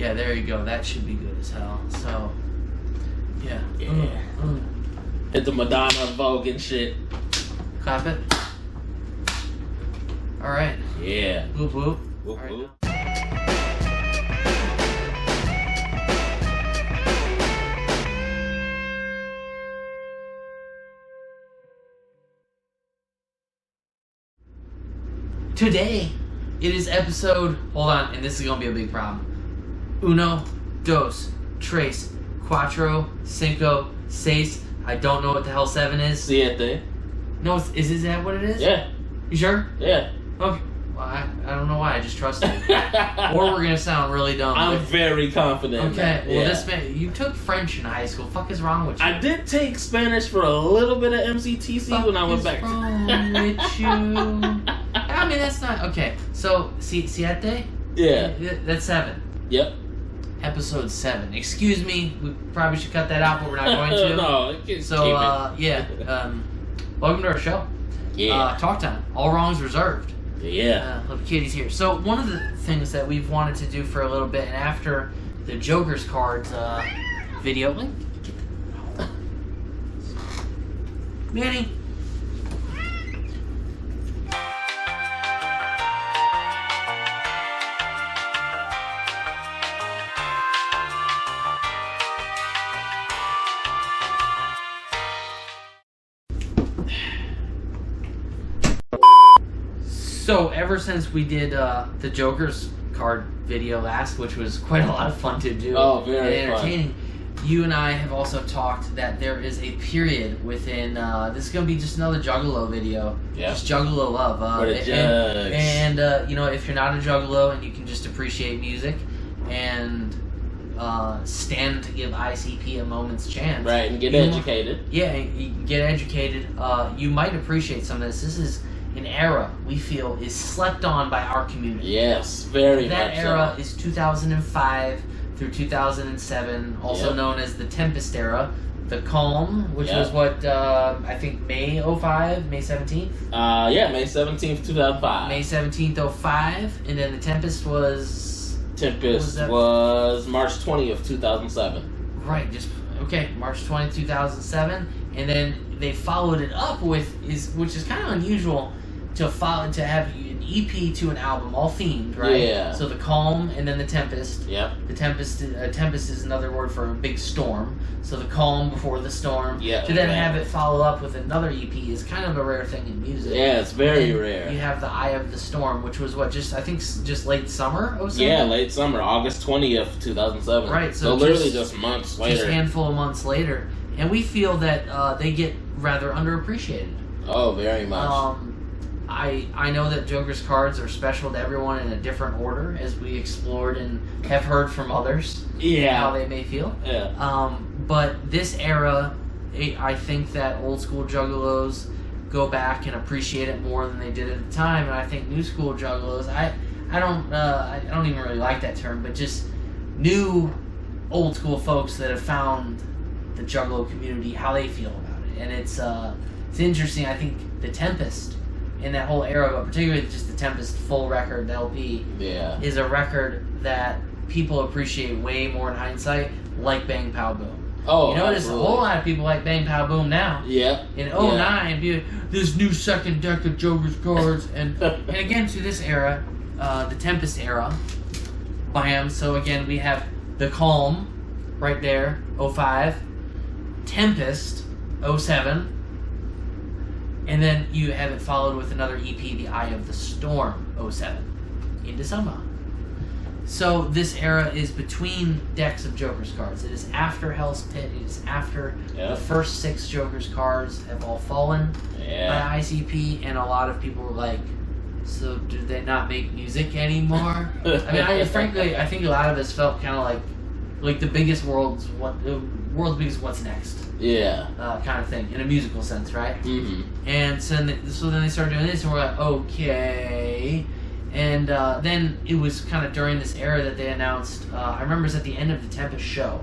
Yeah, there you go. That should be good as hell. So, yeah. Hit the Madonna Vogue and shit. Clap it. All right. Yeah. Whoop whoop. Whoop, All right, whoop. Today, it is episode, hold on, and this is going to be a big problem. Uno, dos, tres, cuatro, cinco, seis. I don't know what the hell 7 is. Siete. No, is that what it is? Yeah. You sure? Yeah. Okay. Well, I don't know why, I just trust you. Or we're going to sound really dumb. I'm very confident. Okay, well, yeah. this man, you took French in high school. Fuck is wrong with you? I did take Spanish for a little bit of MCTC when I went back. What's wrong with you? I mean, that's not... Okay, so, siete? Yeah. That's 7. Yep. Episode 7. Excuse me, we probably should cut that out, but we're not going to. No, you can So, yeah. Welcome to our show. Yeah. Talk time. All wrongs reserved. Yeah. Little kitty's here. So, one of the things that we've wanted to do for a little bit, and after the Joker's cards video... Manny. So, ever since we did the Joker's card video last, which was quite a lot of fun to do, Oh, very and entertaining, you and I have also talked that there is a period within, this is going to be just another Juggalo video, just Juggalo love. And you know, if you're not a Juggalo and you can just appreciate music and stand to give ICP a moment's chance. Right, and get educated. Yeah, you get educated. You might appreciate some of this. This is an era we feel is slept on by our community. Yes, very much so. That era is 2005 through 2007, also known as the Tempest era. The Calm, which was what, I think May 05, May 17th? Yeah, May 17th, 2005. May 17th, 05, and then the Tempest was... Tempest was March 20th, 2007. Right, March 20th, 2007, and then they followed it up with, which is kind of unusual, to have an EP to an album, all themed, right? Yeah. So the Calm and then the Tempest. Yep. The Tempest is another word for a big storm. So the Calm before the storm. Yeah. To then have it follow up with another EP is kind of a rare thing in music. Yeah, it's very rare. You have the Eye of the Storm, which was just late summer. Yeah, late summer, August 20th, 2007. Right. So literally just months later. Just a handful of months later, and we feel that they get rather underappreciated. Oh, very much. I know that Joker's cards are special to everyone in a different order, as we explored and have heard from others. Yeah. How they may feel. Yeah. But this era, I think that old school Juggalos go back and appreciate it more than they did at the time, and I think new school Juggalos, I don't even really like that term, but just new old school folks that have found the Juggalo community, how they feel about it. And it's interesting. I think the Tempest in that whole era, but particularly just the Tempest full record, the LP, is a record that people appreciate way more in hindsight, like Bang Pow Boom. Oh, you notice a whole lot of people like Bang Pow Boom now. Yeah. In 09, this new second deck of Joker's cards, and again to this era, the Tempest era, bam. So again, we have the Calm right there, 05, Tempest, 07. And then you have it followed with another EP, The Eye of the Storm, 07, in December. So this era is between decks of Joker's cards. It is after Hell's Pit. It is after the first 6 Joker's cards have all fallen by ICP, and a lot of people were like, so do they not make music anymore? I mean, frankly, I think a lot of us felt kind of like the world's biggest what's next. Yeah. Kind of thing, in a musical sense, right? Mm-hmm. And so then they started doing this, and we're like, okay. And then it was kind of during this era that they announced, I remember it was at the end of the Tempest show.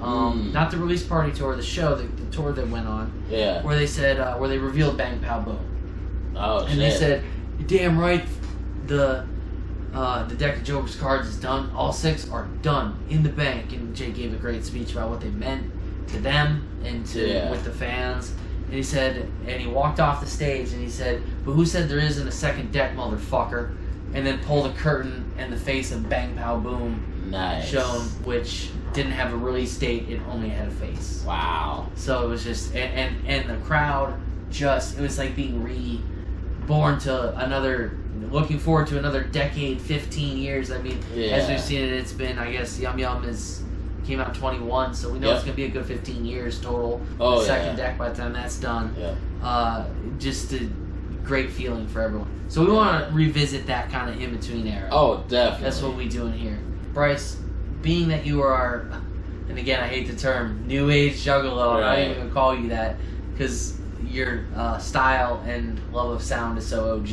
Not the release party tour, the show, the tour that went on. Yeah. Where they said, where they revealed Bang Pow Boom. Oh, and they said, damn right, the the deck of Joker's cards is done. All 6 are done in the bank. And Jay gave a great speech about what they meant to them and with the fans. And he said, and he walked off the stage and he said, "But who said there isn't a second deck, motherfucker?" And then pulled a curtain and the face of Bang Pow Boom shown, which didn't have a release date. It only had a face. Wow. So it was just, and the crowd just, it was like being reborn to another, looking forward to another decade, 15 years. I mean, as we've seen it, it's been, I guess, Yum Yum came out in 21, so we know it's going to be a good 15 years total. Second deck by the time that's done. Just a great feeling for everyone. So we want to revisit that kind of in-between era. Oh, definitely. That's what we doing here. Bryce, being that you are, and again, I hate the term, new age juggalo, I'm not even going to call you that, because your style and love of sound is so OG.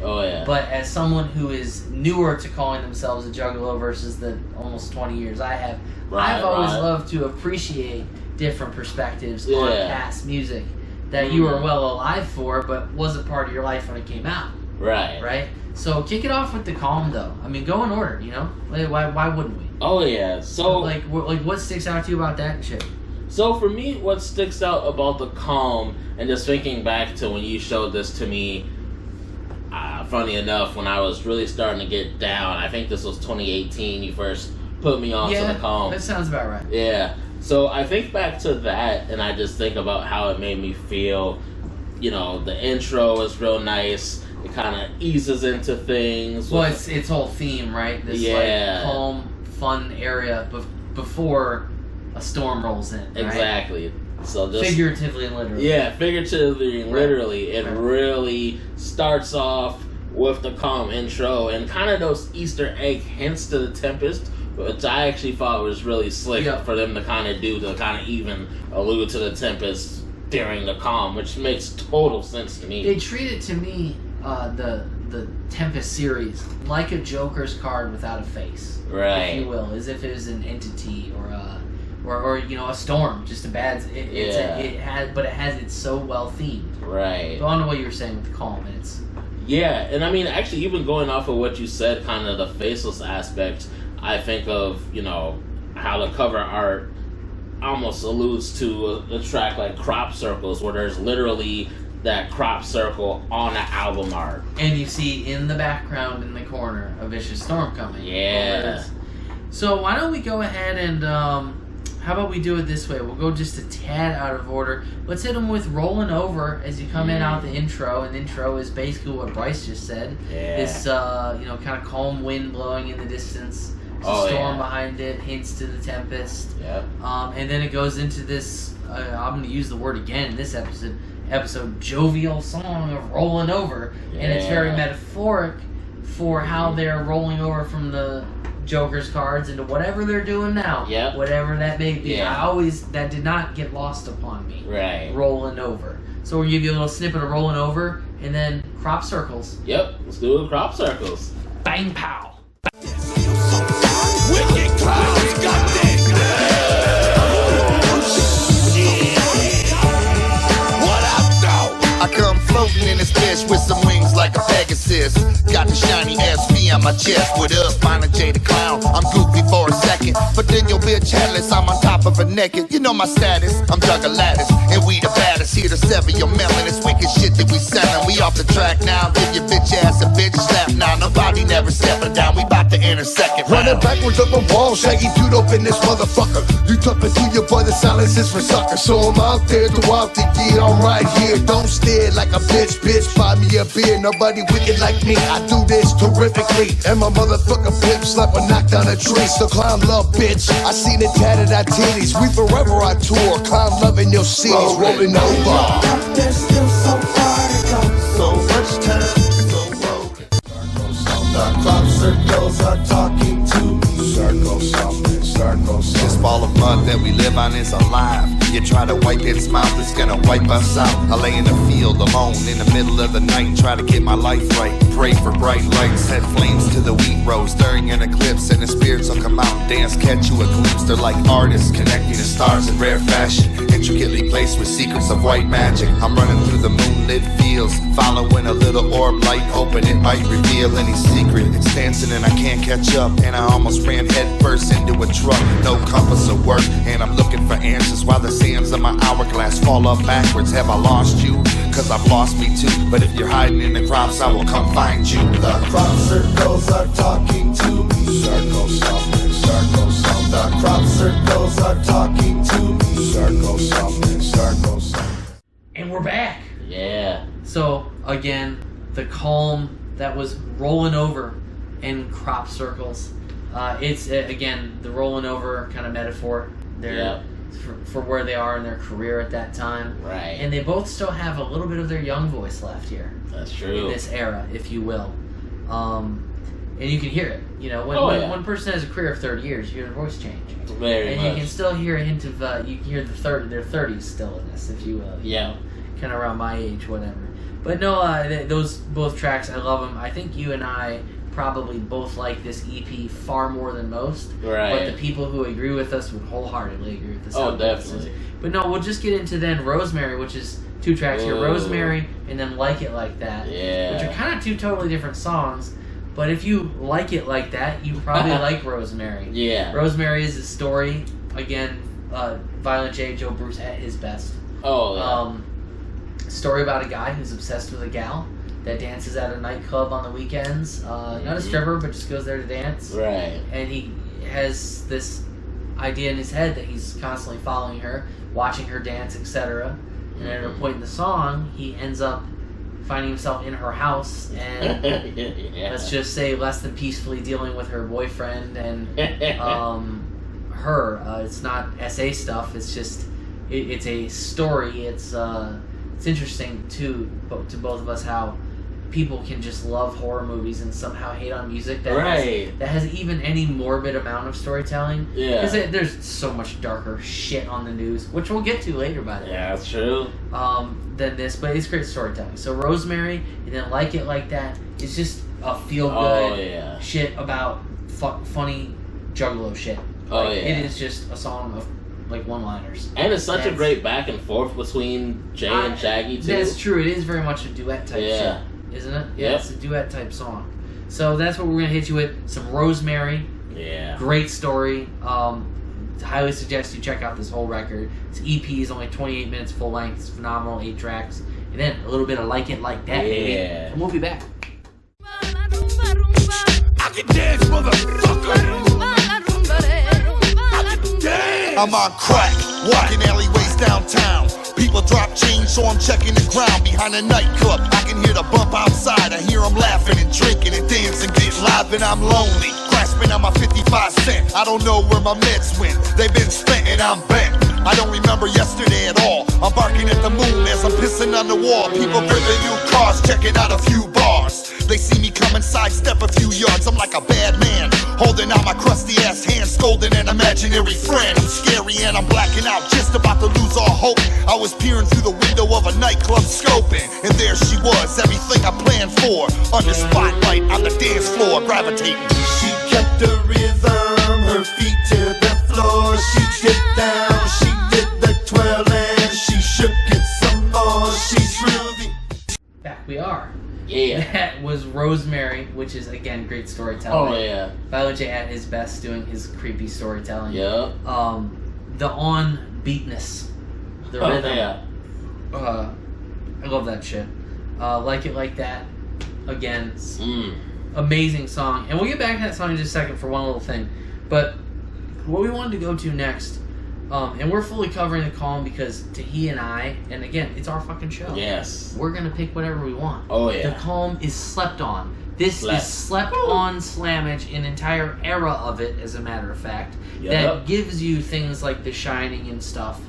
Oh, yeah. But as someone who is newer to calling themselves a juggalo versus the almost 20 years I have, I've always loved to appreciate different perspectives on past music that you were well alive for, but wasn't part of your life when it came out. Right? So kick it off with the Calm, though. I mean, go in order, you know? Why wouldn't we? Oh, yeah. So, like, what sticks out to you about that and shit? So, for me, what sticks out about the Calm, and just thinking back to when you showed this to me, funny enough, when I was really starting to get down, I think this was 2018, you first put me on to the Calm. That sounds about right. Yeah. So, I think back to that, and I just think about how it made me feel. You know, the intro is real nice. It kind of eases into things. Well, its whole theme, right? This like calm, fun area before a storm rolls in. Right? Exactly. So just figuratively and literally. Yeah, figuratively and literally. It really starts off with the calm intro and kind of those Easter egg hints to the Tempest, which I actually thought was really slick for them to kind of do, to kind of even allude to the Tempest during the calm, which makes total sense to me. They treat it to me, the Tempest series, like a Joker's card without a face, if you will, as if it was an entity or you know, a storm, just a bad. It has it's so well themed. Right. So I don't know what you were saying with the calm, and it's. Yeah, and I mean, actually, even going off of what you said, kind of the faceless aspect, I think of, you know, how the cover art almost alludes to a track like Crop Circles, where there's literally that crop circle on the album art. And you see in the background, in the corner, a Vicious Storm coming. Yeah. So why don't we go ahead and, how about we do it this way? We'll go just a tad out of order. Let's hit them with Rollin Over as you come in out the intro. And the intro is basically what Bryce just said. Yeah. This, you know, kind of calm wind blowing in the distance. Storm behind it, hints to the Tempest. Yep. And then it goes into this, I'm going to use the word again in this episode, jovial song of Rollin Over. Yeah. And it's very metaphoric for how they're rolling over from the Joker's cards into whatever they're doing now. Yep. Whatever that may be. Yeah. That did not get lost upon me. Right. Rollin Over. So we'll give you a little snippet of Rollin Over and then Crop Circles. Yep. Let's do Crop Circles. Bang pow. Wicked clouds got this. What up, though? I come floating in this bitch with some wings like a Pegasus. Got the shiny SV on my chest. What up, Final J the Clown? I'm goofy for a second, but then your bitch headless. I'm on top of her naked. You know my status. I'm Juggalatus, and we the baddest. Here to sever your melon. It's wicked shit that we selling. We off the track now. Give your bitch ass a bitch slap now. Nobody never stepping down. We bout to enter second round. Running backwards up a wall, shaggy dude up in this motherfucker. You tucking to your brother, silence is for suckers. So I'm out there throughout the year. I'm right here. Don't stare like a bitch. Buy me a beer. Nobody wicked like me. I do this terrifically. And my motherfucker pimp slap or knock down a tree. So clown love, bitch. I seen it tatted our titties. We forever on tour. Clown loving your cities. Rolling over. There's still so far to go. So much time to go road. The crop circles are talking to me. Circle something, circle something. This ball of mud that we live on is alive. If you try to wipe its mouth, it's gonna wipe us out. I lay in the field alone in the middle of the night and try to get my life right. Pray for bright lights, set flames to the wheat rows during an eclipse, and the spirits will come out and dance, catch you a glimpse. They're like artists connecting the stars in rare fashion, intricately placed with secrets of white magic. I'm running through the moonlit fields, following a little orb light, hoping it might reveal any secret. It's dancing and I can't catch up, and I almost ran headfirst into a truck. No compass will work, and I'm looking for answers while the sands of my hourglass fall up backwards. Have I lost you? Cause I've lost me too. But if you're hiding in the crops, I will come find you. The crop circles are talking to me. Circle something, circle something. The crop circles are talking to me. Circle something, circle something. And we're back. Yeah. So, again, the calm that was rolling over in crop circles. It's, again, the rolling over kind of metaphor. They're for where they are in their career at that time. Right. And they both still have a little bit of their young voice left here. That's true. In this era, if you will. And you can hear it. You know, when one person has a career of 30 years, you hear their voice change. Very and much. you can still hear a hint of, you can hear their 30s still in this, if you will. Yeah. Kind of around my age, whatever. But no, those both tracks, I love them. I think you and I probably both like this EP far more than most. Right. But the people who agree with us would wholeheartedly agree with this. Oh, definitely. But no, we'll just get into then Rosemary, which is 2 tracks here. Rosemary and then Like It Like That. Yeah. Which are kind of 2 totally different songs. But if you like it like that, you probably like Rosemary. Yeah. Rosemary is a story. Again, Violent J, Joe Bruce at his best. Oh, yeah. Story about a guy who's obsessed with a gal that dances at a nightclub on the weekends. Not a stripper, but just goes there to dance. Right. And he has this idea in his head that he's constantly following her, watching her dance, etc. And at a point in the song, he ends up finding himself in her house and let's just say less than peacefully dealing with her boyfriend and her. It's not SA stuff. It's just it's a story. It's interesting to both of us how people can just love horror movies and somehow hate on music that has even any morbid amount of storytelling. Yeah. Because there's so much darker shit on the news, which we'll get to later, by the way. Yeah, that's true. Than this, but it's great storytelling. So Rosemary, and then Like It Like That, is just a feel-good shit about funny juggalo shit. It is just a song of like one-liners. And it's such a great back and forth between Jay and Shaggy, too. That's true. It is very much a duet type shit, isn't it? Yeah, it's a duet type song. So that's what we're going to hit you with. Some Rosemary. Yeah. Great story. Highly suggest you check out this whole record. This EP is only 28 minutes full length. It's phenomenal, 8 tracks. And then a little bit of Like It Like That, baby. And we'll be back. I can dance, motherfucker. I'm on crack, walking alleyways downtown. People drop change, so I'm checking the ground behind a nightclub. I can hear the bump outside. I hear them laughing and drinking and dancing, getting live, and I'm lonely. Grasping on my 55 cent. I don't know where my meds went. They've been spent and I'm bent. I don't remember yesterday at all. I'm barking at the moon as I'm pissing on the wall. People bringing new cars, checking out a few bars. They see me come and sidestep a few yards. I'm like a bad man, holding out my crusty ass hand, scolding an imaginary friend. I'm scary and I'm blacking out, just about to lose all hope. I was peering through the window of a nightclub scoping, and there she was, everything I planned for. Under spotlight on the dance floor, gravitating. She kept the rhythm, her feet to the floor. She dipped down, she did the twirl and she shook it some more. She's really back we are. Yeah. That was Rosemary, which is, again, great storytelling. Oh, yeah. Violent J at his best doing his creepy storytelling. Yeah. The on-beatness. The rhythm. Yeah. I love that shit. Like It Like That. Again. Amazing song. And we'll get back to that song in just a second for one little thing. But what we wanted to go to next, and we're fully covering the Calm because Tahi and I, and again, it's our fucking show. Yes. We're going to pick whatever we want. Oh, yeah. The Calm is slept on. This is slept on Slammage, an entire era of it, as a matter of fact, that gives you things like The Shining and stuff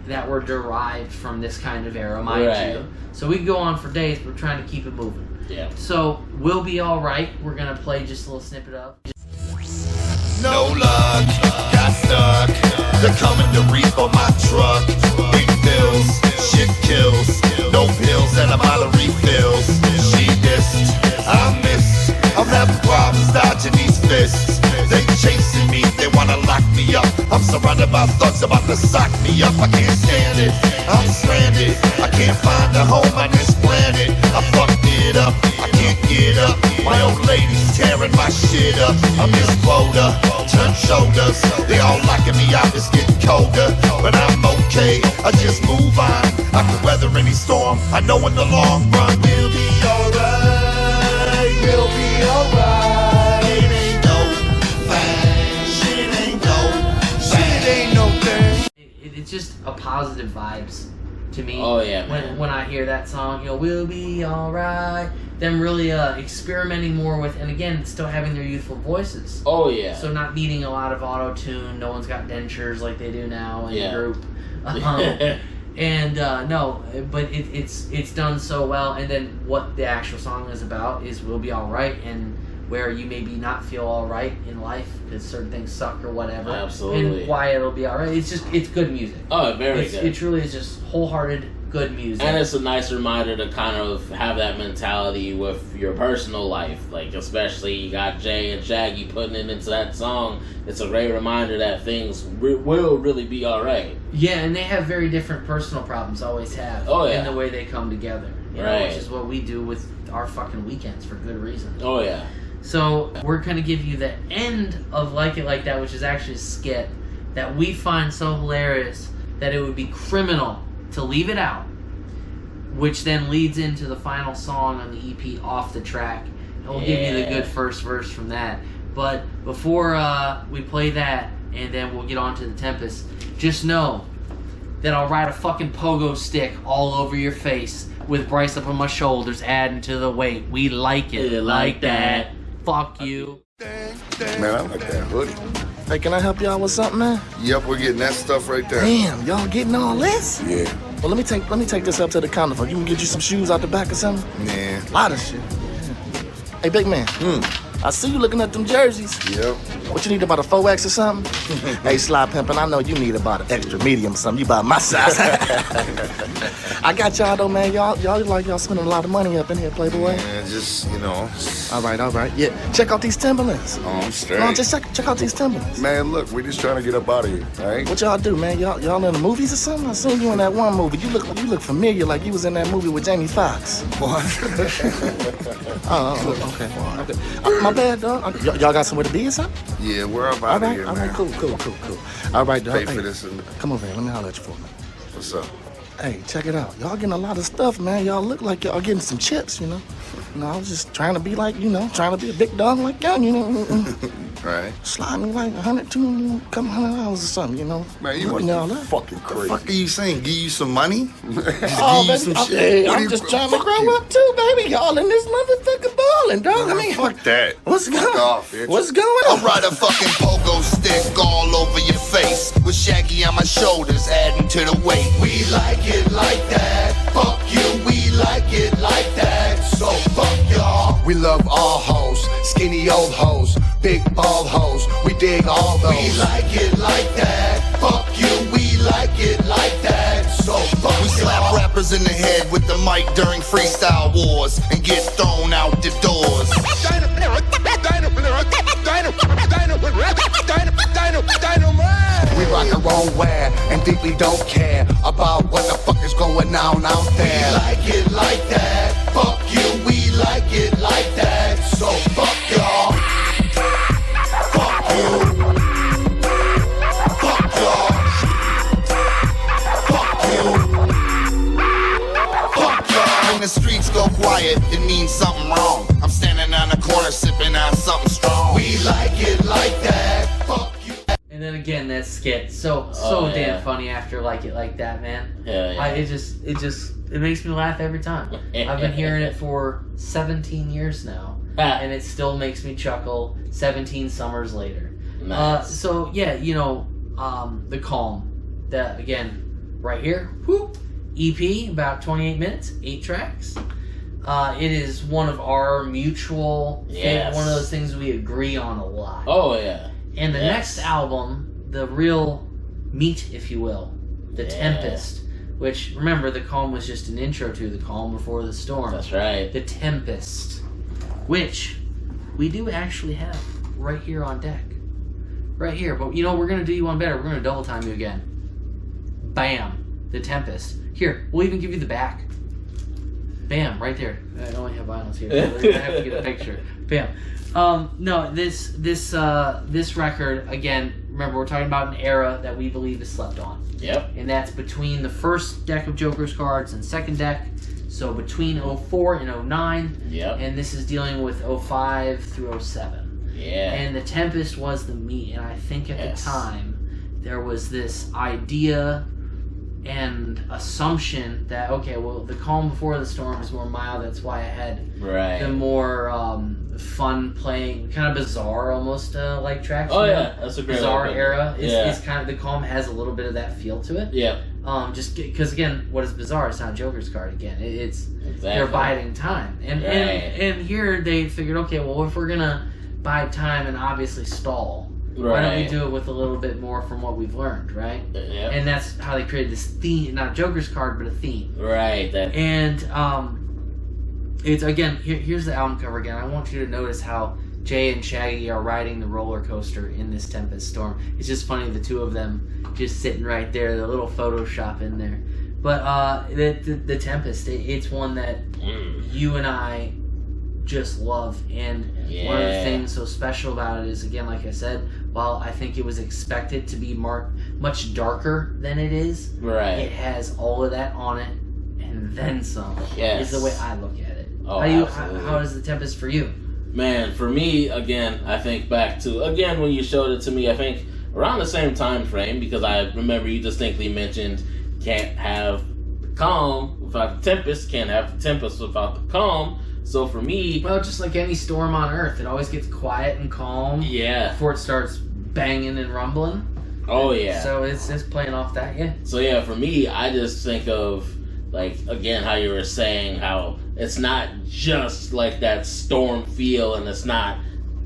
that were derived from this kind of era, mind you. So we can go on for days, but we're trying to keep it moving. Yeah. So, We'll Be Alright, we're going to play just a little snippet of. No luck, got stuck. They're coming to reef on my truck. Big bills, shit kills. No pills and I'm out of refills. She dissed, I missed. I'm having problems dodging these fists. They chasing me, they wanna lock me up. I'm surrounded by thugs about to sock me up. I can't stand it, I'm stranded. I can't find a home on this planet. I fucked it up, I can't get up. My old lady's tearing my shit up. I'm this quota, turn shoulders. They all locking me out, it's getting colder. But I'm okay, I just move on. I can weather any storm, I know in the long run we'll be alright. We'll be alright. It ain't no thing. Shit ain't no thing. Shit ain't no thing. It's just a positive vibes to me. Oh yeah, man. When I hear that song, we'll be alright. Them really experimenting more with, and again, still having their youthful voices. Oh yeah. So not needing a lot of auto tune. No one's got dentures like they do now in the group. And no, but it's done so well. And then what the actual song is about is we'll be alright, and where you maybe not feel alright in life because certain things suck or whatever. Absolutely. And why it'll be alright. It's good music. Oh, very good. It truly is just wholehearted good music. And it's a nice reminder to kind of have that mentality with your personal life. Like, especially you got Jay and Shaggy putting it into that song. It's a great reminder that things will really be alright. Yeah, and they have very different personal problems, always have. Oh, yeah. In the way they come together. You know, which is what we do with our fucking weekends for good reason. Oh, yeah. So, we're going to give you the end of Like It Like That, which is actually a skit that we find so hilarious that it would be criminal to leave it out, which then leads into the final song on the EP, Off the Track. And we'll give you the good first verse from that. But before we play that, and then we'll get on to the Tempest, just know that I'll ride a fucking pogo stick all over your face with Bryce up on my shoulders, adding to the weight. We like it like that. Fuck you. Man, I like that hoodie. Hey, can I help y'all with something, man? Yep, we're getting that stuff right there. Damn, y'all getting all this? Yeah. Well, let me take this up to the counter for you. Can get you some shoes out the back or something? Yeah. A lot of shit. Hey, big man. I see you looking at them jerseys. Yep. What you need, about a 4X or something? Hey, Sly Pimpin', I know you need about an extra medium or something. You about my size. I got y'all though, man. Y'all spending a lot of money up in here, Playboy. Man, just, All right. Yeah, check out these Timberlands. Oh, I'm straight. No, just check out these Timberlands. Man, look, we're just trying to get up out of here, all right? What y'all do, man? Y'all in the movies or something? I seen you in that one movie. You look familiar, like you was in that movie with Jamie Foxx. What? Okay. My bad, dog. Y'all got somewhere to be or something? Yeah, we're up out of here, All man. right, cool. All right, dog. Pay for this. Come over here. Let me holler at you for a minute. What's up? Hey, check it out. Y'all getting a lot of stuff, man. Y'all look like y'all getting some chips, I was just trying to be like, trying to be a big dog like y'all, Right. Slide me like $100, couple $100 or something, Man, you looking all must be that. fucking crazy. What the fuck are you saying? Give you some money? Just Oh, give you baby, some shit? hey, What I'm do just you- trying to fuck grow you. up too, baby. Y'all in this motherfucker balling, dog. I mean, Fuck that. what's Fuck going off, bitch. What's going I'll on? ride a fucking pogo stick all over your face with Shaggy on my shoulders, adding to the weight. We like it like that. Fuck you, we like it like that. So fuck y'all. We love all hoes, skinny old hoes, big bald hoes. We dig all those. We like it like that. Fuck you, we like it like that. So fuck we slap rappers in the head with the mic during freestyle wars and get thrown out the doors. We rock our own way and deeply don't care about what the fuck is going on out there. We like it like that. Fuck you, we like it like that. So fuck y'all. Fuck you. Fuck y'all. Fuck you. Fuck y'all. When the streets go quiet, it means something wrong. I'm standing on the corner sipping on something strong. We like it like that. Fuck you. And then again, that skit, so yeah. damn funny after Like It Like That, man. Yeah. It makes me laugh every time. I've been hearing it for 17 years now, and it still makes me chuckle 17 summers later. Nice. So yeah, The Calm, that again, right here, whoop, EP, about 28 minutes, 8 tracks. It is one of our mutual, Yes. one of those things we agree on a lot. Oh yeah. And the Yes. next album, the real meat, if you will. The Tempest. Which, remember, the calm was just an intro to the calm before the storm. That's right. The Tempest. Which we do actually have right here on deck. Right here. But you know, we're going to do you one better. We're going to double time you again. Bam. The Tempest. Here, we'll even give you the back. Bam, right there. I only have vinyls here. So we're going to have to get a picture. Bam. No, this record, again, remember, we're talking about an era that we believe is slept on. Yep. And that's between the first deck of Joker's cards and second deck. So between 04 and 09. Yep. And this is dealing with 05 through 07. Yeah. And the Tempest was the meat. And I think at the time, there was this idea and assumption that, okay, well, the calm before the storm is more mild. That's why I had the more fun playing, kind of bizarre almost like tracks. Oh, yeah. That's a great bizarre one. era. Is kind of, the calm has a little bit of that feel to it. Yeah. Just because, again, what is bizarre? It's not Joker's card again. It's they're biding time. And here they figured, okay, well, if we're going to bide time and obviously stall, why don't we do it with a little bit more from what we've learned, right? Yep. And that's how they created this theme, not Joker's card, but a theme. Right. And it's, again, here's the album cover again. I want you to notice how Jay and Shaggy are riding the roller coaster in this Tempest storm. It's just funny, the two of them just sitting right there, the little Photoshop in there. But the Tempest, it's one that you and I just love. And one of the things so special about it is, again, like I said, while I think it was expected to be much darker than it is, it has all of that on it and then some. Is the way I look at it. Oh, how is the Tempest for you? Man, for me, again, I think back to, again, when you showed it to me, I think around the same time frame, because I remember you distinctly mentioned can't have the calm without the Tempest, can't have the Tempest without the calm. So for me... Well, just like any storm on Earth, it always gets quiet and calm before it starts banging and rumbling. Oh, yeah. So it's playing off that, So, yeah, for me, I just think of, like, again, how you were saying how it's not just like that storm feel and it's not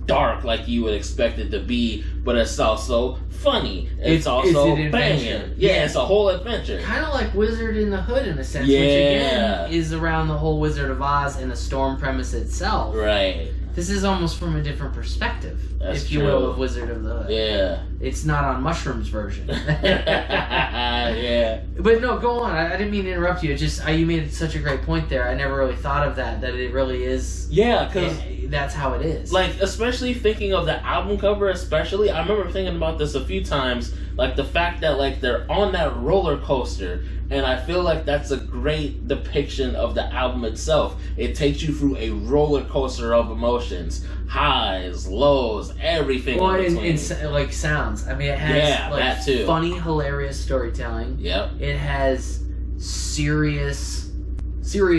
dark like you would expect it to be, but it's also funny. It's also banging. Yeah, it's a whole adventure. Kind of like Wizard in the Hood in a sense, which again is around the whole Wizard of Oz and the storm premise itself. Right. This is almost from a different perspective, if you will, of Wizard of the Hood. Yeah. It's not on Mushrooms version. Yeah. But no, go on. I didn't mean to interrupt you. It just you made such a great point there. I never really thought of that it really is. Yeah, because that's how it is. Like, especially thinking of the album cover, especially, I remember thinking about this a few times, like the fact that, like, they're on that roller coaster, and I feel like that's a great depiction of the album itself. It takes you through a roller coaster of emotions, highs, lows, everything in between. And like sounds. I mean, it has like that too. Funny, hilarious storytelling. Yep. It has serious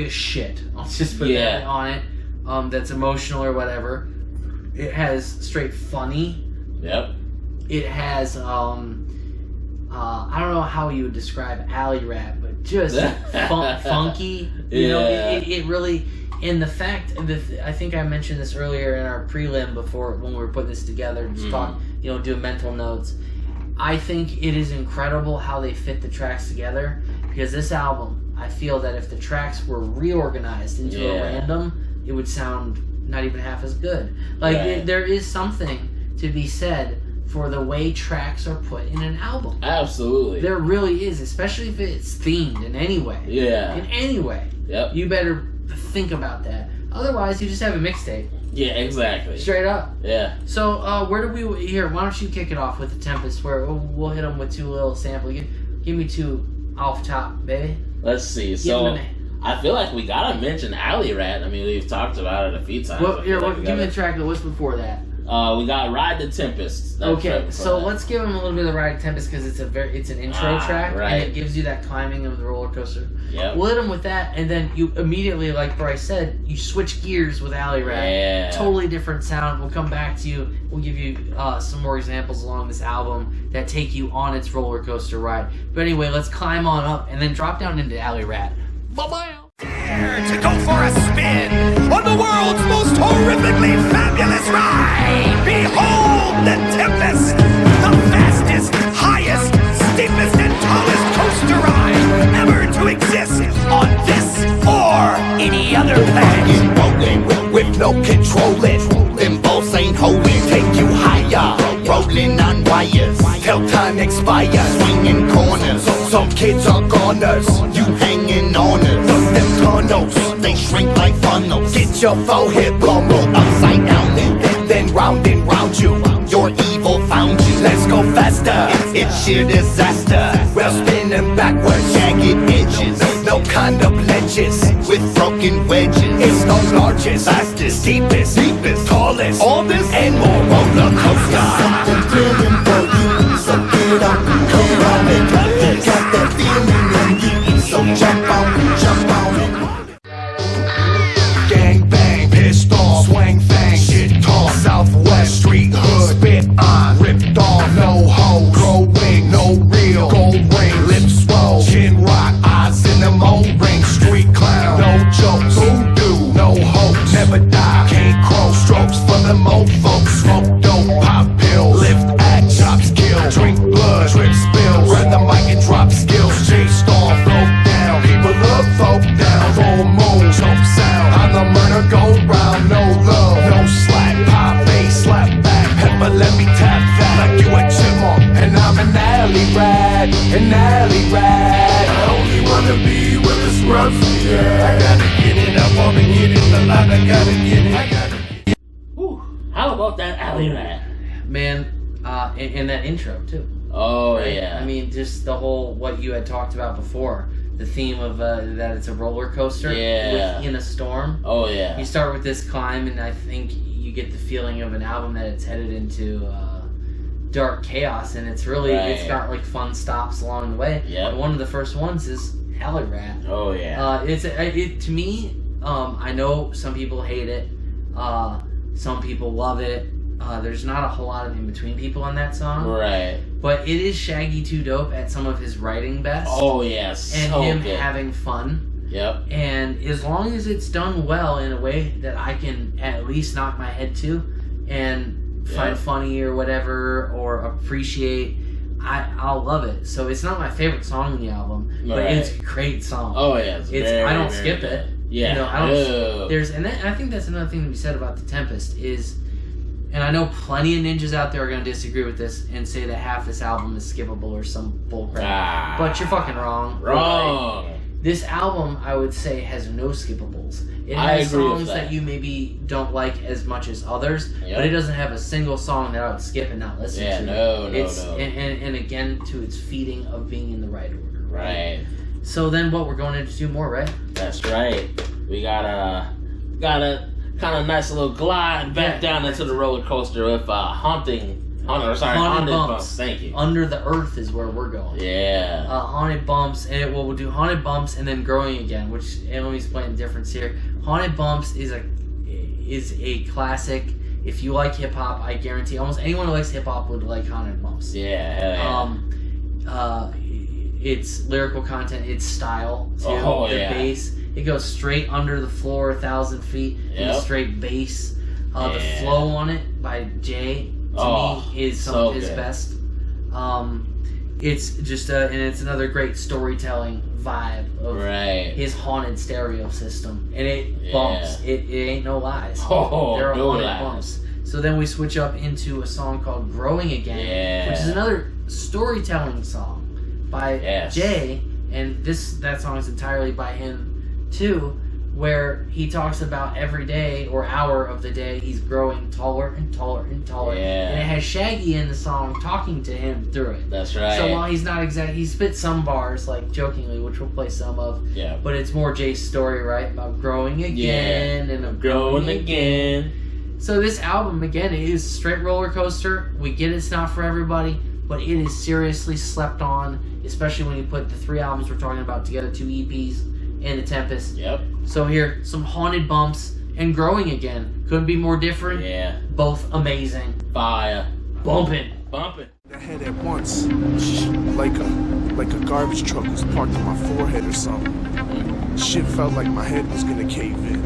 shit. I'll just put that on it. That's emotional or whatever. It has straight funny. Yep. It has I don't know how you would describe alley rap, but just funky. You know, it really. And the fact that I think I mentioned this earlier in our prelim before when we were putting this together, just doing mental notes. I think it is incredible how they fit the tracks together, because this album, I feel that if the tracks were reorganized into a random, it would sound not even half as good. Like there is something to be said for the way tracks are put in an album. Absolutely. There really is, especially if it's themed in any way. Yeah. In any way. Yep. You better think about that. Otherwise, you just have a mixtape. Yeah, exactly. Straight up. Yeah. So, where do we... Here, why don't you kick it off with the Tempest, where we'll hit them with two little samples. Give me two off top, baby. Let's see. So, I feel like we gotta mention Alley Rat. I mean, we've talked about it a few times. Well, give me the track that was before that. We got Ride the Tempest. Okay, so let's give him a little bit of Ride the Tempest, because it's an intro track, and it gives you that climbing of the roller coaster. Yep. We'll hit him with that, and then you immediately, like Bryce said, you switch gears with Alley Rat. Yeah. Totally different sound. We'll come back to you. We'll give you some more examples along this album that take you on its roller coaster ride. But anyway, let's climb on up and then drop down into Alley Rat. Bye-bye! Dare to go for a spin on the world's most horrifically fabulous ride. Behold the Tempest, the fastest, highest, ain't holding. Take you higher, rolling on wires. Till time expires, swinging corners. Some kids are goners, you hanging on it. Look them tunnels, they shrink like funnels. Get your forehead blown upside down, then round and round you. Your evil found you. Let's go faster, it's sheer disaster. We're spinning backwards, jagged edges. No kind of ledges with broken wedges. It's the largest, fastest, deepest, tallest, oldest, and more roller coaster. Something thrilling for you, so get up, come on and got that feeling in you, so jump on it. Gang bang, pissed off, swang fang, shit talk. Southwest street hood, spit on, ripped off, no hoe, growing, no real, gold ring, lips swole, chin rock, eyes in the mold ring, street clown, no jokes, voodoo, no hope, never die, can't crow, strokes for the old folks, smoke dope, pop pill, lift act, chop skill, drink blood, drip spill, grab the mic and drop skills, chased off, broke down, people look folk down, full moon, choke sound, on the murder go round, no love, no slack, pop bass, slap back, pepper let me tap that, like you a chipmunk, and I'm an alley rat, I only wanna be where the scrubs be at, I gotta get it, I wanna get it, a lot, I gotta get it, I gotta get it. Whew, how about that alley rat? Man, and that intro too. Oh Right? yeah. I mean, just the whole what you had talked about before, the theme of that it's a roller coaster Yeah. in a storm. Oh yeah. You start with this climb, and I think you get the feeling of an album that it's headed into dark chaos, and it's really it's Right. got like fun stops along the way. Yep. And one of the first ones is Alley Rat. Oh yeah. It to me. I know some people hate it. Some people love it. There's not a whole lot of in between people on that song. Right. But it is Shaggy 2 Dope at some of his writing best. Oh yeah. So and him good. having fun. Yep. And as long as it's done well in a way that I can at least knock my head to and find funny or whatever or appreciate, I'll love it. So it's not my favorite song on the album, but Right. it's a great song. Oh yeah. it's very, I don't very skip good. it. Yeah. You know, I don't. No. There's and I think that's another thing to be said about the Tempest is, and I know plenty of ninjas out there are going to disagree with this and say that half this album is skippable or some bullcrap. Ah. But you're fucking wrong. Wrong. This album, I would say, has no skippables. It I has agree with songs that. you maybe don't like as much as others, Yep. but it doesn't have a single song that I would skip and not listen Yeah, to. no. And again, to its feeding of being in the right order. Right. So then what, we're going into two more, right? That's right. We got a kind of nice little glide back down into the roller coaster with haunted bumps. Thank you. Under the Earth is where we're going. Yeah. Haunted Bumps, and we'll do Haunted Bumps and then Growing Again, which Emily's playing the difference here. Haunted Bumps is a classic. If you like hip hop, I guarantee almost anyone who likes hip hop would like Haunted Bumps. Yeah. Hell yeah. It's lyrical content, it's style too. Oh, the yeah. bass, it goes straight under the floor, 1,000 feet. Yep. The straight bass. The Yeah. flow on it by Jay to me is some so of his good. best. It's just and it's another great storytelling vibe of Right. his haunted stereo system, and it Yeah. bumps. It ain't no lies. Oh, there are no haunted lies. bumps. So then we switch up into a song called "Growing Again," Yeah. which is another storytelling song by Yes. Jay, and that song is entirely by him too, where he talks about every day or hour of the day he's growing taller and taller and taller. Yeah. And it has Shaggy in the song talking to him through it. That's right. So while he's not he spits some bars, like jokingly, which we'll play some of, Yeah. but it's more Jay's story, right? About growing again and of Growing again. So this album, again, it is a straight roller coaster. We get it's not for everybody, but it is seriously slept on, especially when you put the 3 albums we're talking about together, 2 EPs, and the Tempest. Yep. So here, some Haunted Bumps and Growing Again. Couldn't be more different. Yeah. Both amazing. Fire. Bumping. Bumping. I had at once, like a garbage truck was parked on my forehead or something. Shit felt like my head was gonna cave in.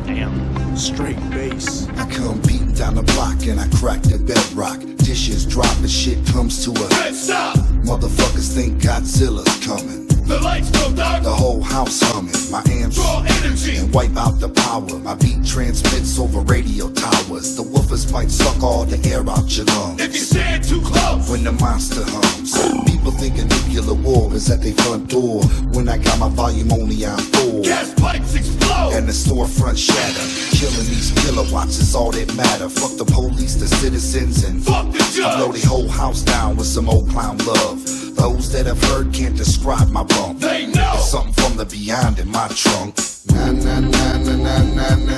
Damn. Straight bass. I come beating down the block and I crack the bedrock. Dishes drop and shit comes to a head stop. Motherfuckers think Godzilla's coming. The lights go dark, The whole house humming, my amps draw energy. and wipe out the power. My beat transmits over radio towers. The woofers might suck all the air out your lungs If you stand too close, when the monster hums. People think a nuclear war is at their front door. When I got my volume only on 4. gas pipes explode. And the storefront shatter. Killing these kilowatts is all that matter. Fuck the police, the citizens, and Fuck the I blow judge. the whole house down with some old clown love. Those that have heard can't describe my bump. They know. There's something from the beyond in my trunk. Na na na na na na na.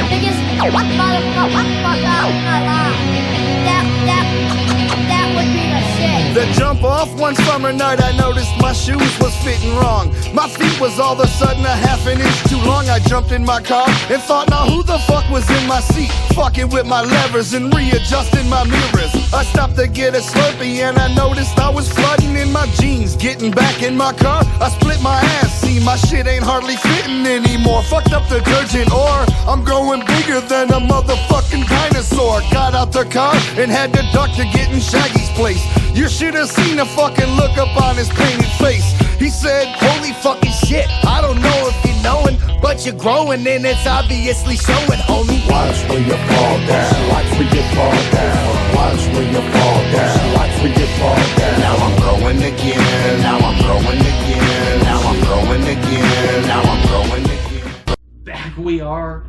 Biggest motherfucker alive. That would be the shit. The jump off one summer night, I noticed my shoes was fitting wrong. My feet was all of a sudden a half an inch too long. I jumped in my car and thought, now who the fuck was in my seat? Fucking with my levers and readjusting my mirrors. I stopped to get a Slurpee and I noticed I was flooding in my jeans. Getting back in my car, I split my ass. See, my shit ain't hardly fitting anymore. Fucked up detergent, or I'm growing bigger than a motherfucking dinosaur. Got out the car and had to duck to get in Shaggy's place. You should have seen the fucking look up on his painted face. He said, holy fucking shit, I don't know if you knowin', but you're growing and it's obviously showing, homie. Watch when you fall down. Watch when you fall down. Watch when you fall down. Watch when you fall down. Now I'm growing again. Now I'm growing again. Now I'm growing again. Now I'm growing again. Back we are.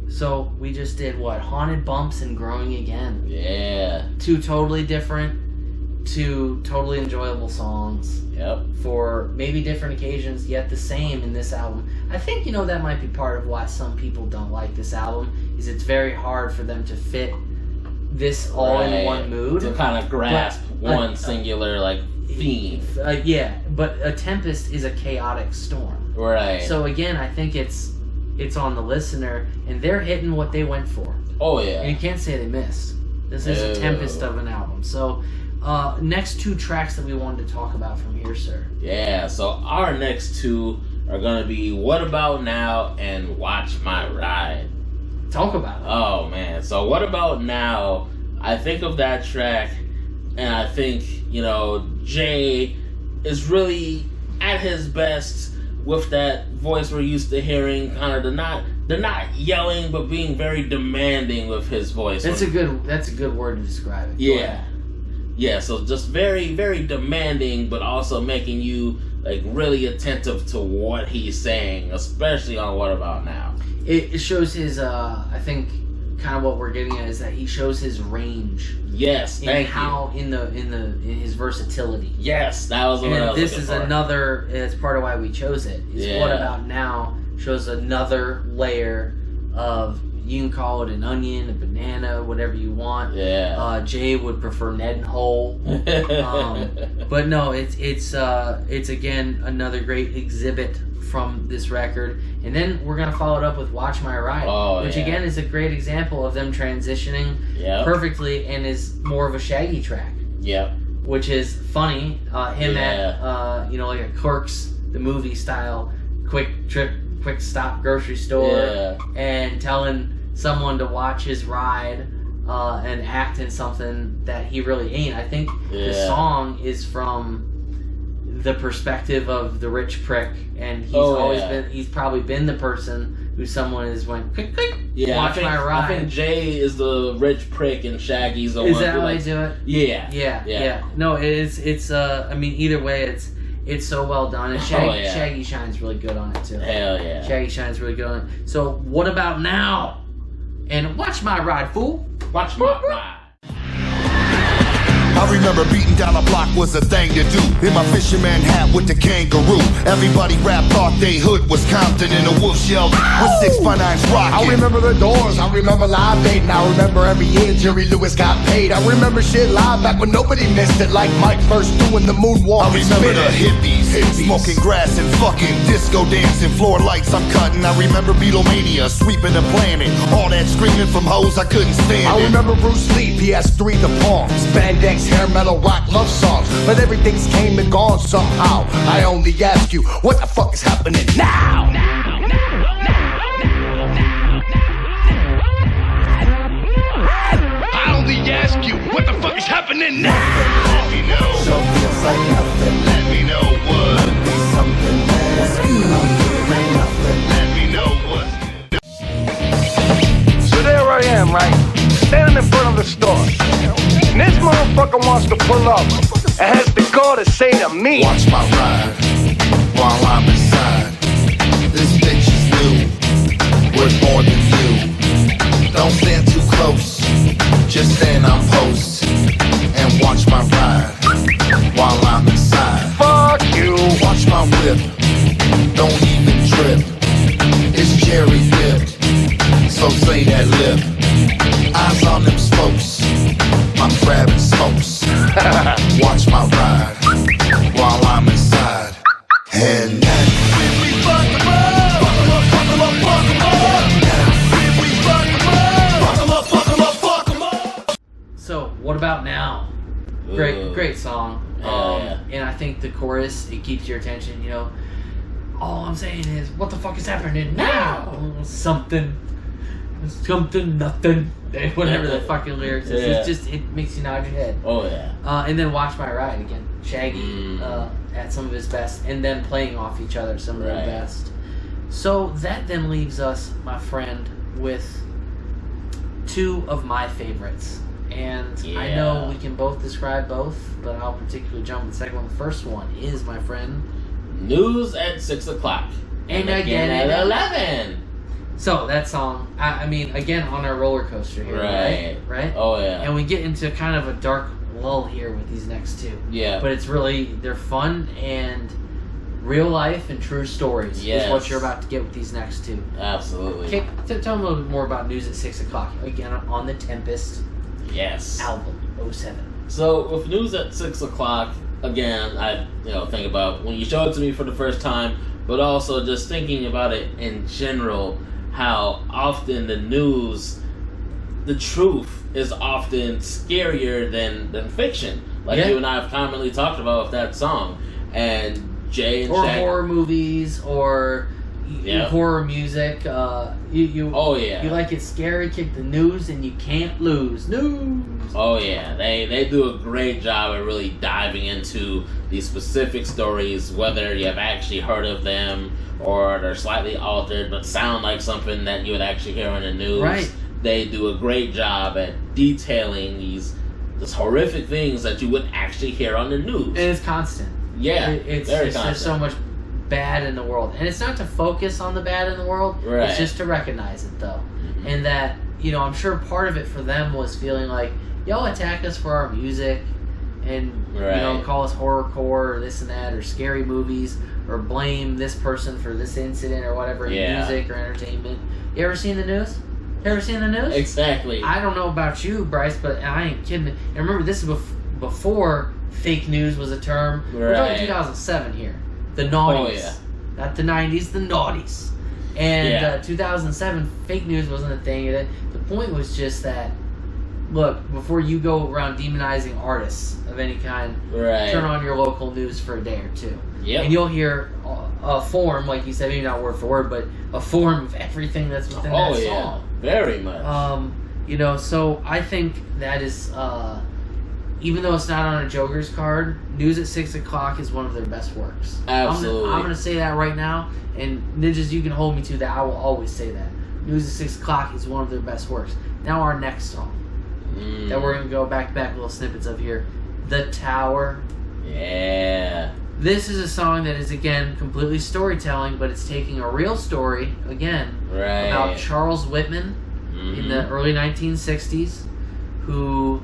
So we just did what? Haunted Bumps and Growing Again. Yeah. Two totally different, two totally enjoyable songs. Yep. For maybe different occasions, yet the same in this album. I think, that might be part of why some people don't like this album, is it's very hard for them to fit this all in one mood. To kind of grasp But, one singular, theme. Yeah, but a Tempest is a chaotic storm. Right. So again, I think it's on the listener, and they're hitting what they went for. Oh, yeah. And you can't say they missed. This is a Tempest of an album. So, next two tracks that we wanted to talk about from here, sir. Yeah, so our next two are going to be What About Now and Watch My Ride. Talk about it. Oh, man. So What About Now, I think of that track, and I think, Jay is really at his best with that voice we're used to hearing, kind of they're not yelling, but being very demanding with his voice. That's a good word to describe it. Yeah. Yeah, so just very, very demanding, but also making you really attentive to what he's saying, especially on What About Now. It shows his I think kind of what we're getting at is that he shows his range. Yes, thank you. In his versatility. Yes, that was what I was this looking is for. another. It's part of why we chose it. Is What About Now shows another layer of, you can call it an onion, a banana, whatever you want. Yeah. Jay would prefer Ned and Hole. But no, it's again another great exhibit from this record. And then we're gonna follow it up with Watch My Ride, which again is a great example of them transitioning perfectly and is more of a Shaggy track. Yep. Which is funny. Him at like a Clerks, the movie style, quick stop grocery store, and telling someone to watch his ride and act in something that he really ain't. I think the song is from the perspective of the rich prick, and he's probably been the person who someone has went click click. Yeah, watch my ride. I think Jay is the rich prick and Shaggy's the one. Is that who how they do it? Yeah. No, it's I mean, either way, it's so well done, and Shaggy shines really good on it too. Hell yeah. Shaggy shines really good on it. So What About Now? And Watch My Ride, fool. Watch my ride. I remember beating down a block was a thing to do. In my fisherman hat with the kangaroo. Everybody rap thought they hood was Compton, and the wolf yelled with 6x9s rocking. I remember the Doors, I remember Live Aid, and I remember every year Jerry Lewis got paid. I remember shit live back when nobody missed it, like Mike first doing the moonwalk. I remember the hippies, smoking grass and fucking, disco dancing, floor lights I'm cutting. I remember Beatlemania, sweeping the planet. All that screaming from hoes I couldn't stand I it. remember Bruce Lee, PS3 the Palms, spandex, hair metal, rock love songs, but everything's came and gone somehow. I only ask you, what the fuck is happening now? I only ask you, what the fuck is happening now? So feels like right? Standing in front of the store. And this motherfucker wants to pull up and has the gall to say to me, Watch my ride while I'm inside. This bitch is new, worth more than you. Don't stand too close, just stand on post and watch my ride while I'm inside. fuck you. Watch my whip, don't even trip. It's cherry dipped, so say that lip. Eyes on them spokes, I'm grabbing smokes. Watch my ride while I'm inside. And then we fuck 'em up, fuck 'em up, fuck 'em up, fuck 'em up. We fuck 'em up, fuck 'em up, fuck 'em up, fuck 'em up. So, what about now? Great song. Yeah. And I think the chorus, it keeps your attention, you know. All I'm saying is, what the fuck is happening now? Something, nothing. Whatever the fucking lyrics is. Yeah. It's just, it makes you nod your head. Oh yeah. And then Watch My Ride again. Shaggy at some of his best, and then playing off each other some of their best. So that then leaves us, my friend, with two of my favorites. And I know we can both describe both, but I'll particularly jump to the second one. The first one is, my friend, News at 6 o'clock. And again at at 11. So that song, I mean, again on our roller coaster here, right? Oh yeah. And we get into kind of a dark lull here with these next two. Yeah. But it's really, they're fun and real life and true stories is what you're about to get with these next two. Absolutely. Okay, tell me a little bit more about News at 6 o'clock. Again, on the Tempest album, 07. So with News at 6 o'clock, again, I think about when you showed it to me for the first time, but also just thinking about it in general, how often the news, the truth is often scarier than fiction. Like you and I have commonly talked about with that song. And Jay and Shaq, horror movies or horror music. You like it scary, kick the news, and you can't lose. News! Oh yeah, they do a great job at really diving into these specific stories, whether you have actually heard of them or they're slightly altered but sound like something that you would actually hear on the news. Right. They do a great job at detailing these horrific things that you wouldn't actually hear on the news. And it's constant. Yeah, it's very just, constant. there's so much bad in the world, and it's not to focus on the bad in the world. Right. It's just to recognize it, though, and that I'm sure part of it for them was feeling like y'all attack us for our music, and call us horrorcore or this and that, or scary movies, or blame this person for this incident or whatever in music or entertainment. You ever seen the news? Exactly. I don't know about you, Bryce, but I ain't kidding. And remember, this is before fake news was a term. We're talking 2007 here. The naughties. Oh, yeah. Not the 90s, the naughties. And 2007, fake news wasn't a thing. The point was just that, look, before you go around demonizing artists of any kind, turn on your local news for a day or two. Yep. And you'll hear a form, like you said, maybe not word for word, but a form of everything that's within that song. Very much. So I think that is, even though it's not on a Joker's card, News at 6 o'clock is one of their best works. Absolutely. I'm going to say that right now, and Ninjas, you can hold me to that. I will always say that. News at 6 o'clock is one of their best works. Now our next song that we're going to go back little snippets of here, The Tower. Yeah. This is a song that is, again, completely storytelling, but it's taking a real story, again, about Charles Whitman in the early 1960s, who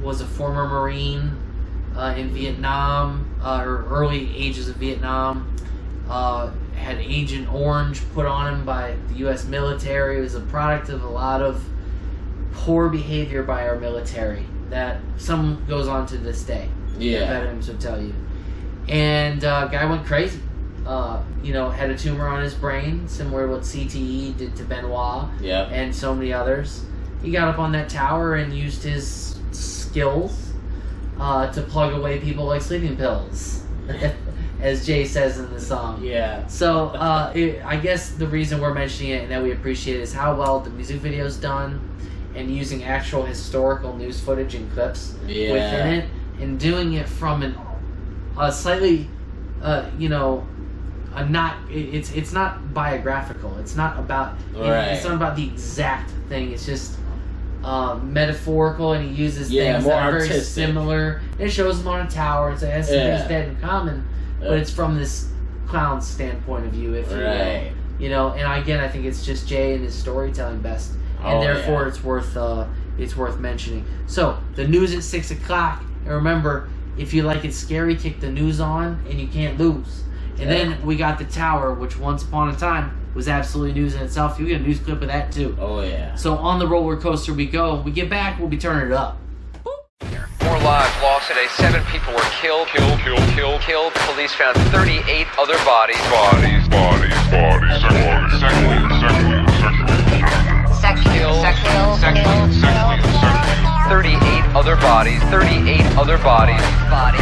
was a former Marine in Vietnam, or early ages of Vietnam, had Agent Orange put on him by the U.S. military. It was a product of a lot of poor behavior by our military that some goes on to this day. Yeah. Veterans would tell you. And guy went crazy. Had a tumor on his brain, similar to what CTE did to Benoit and so many others. He got up on that tower and used his skills to plug away people like sleeping pills, as Jay says in the song. Yeah. So I guess the reason we're mentioning it and that we appreciate it is how well the music video's done, and using actual historical news footage and clips within it, and doing it from a slightly, it's not biographical. It's not about it's not about the exact thing. It's just metaphorical, and he uses things that are very similar. It shows him on a tower, so it has some things dead in common, but it's from this clown's standpoint of view, if you will. You know, and again, I think it's just Jay and his storytelling best, and therefore it's worth mentioning. So the news at 6 o'clock, and remember, if you like it scary, kick the news on, and you can't lose. And then we got the tower, which once upon a time was absolutely news in itself. You get a news clip of that too. Oh yeah. So on the roller coaster we go. When we get back, we'll be turning it up. 4 lives lost today. 7 people were killed. Police found 38 other bodies. Sexually. 38 other bodies. Bloody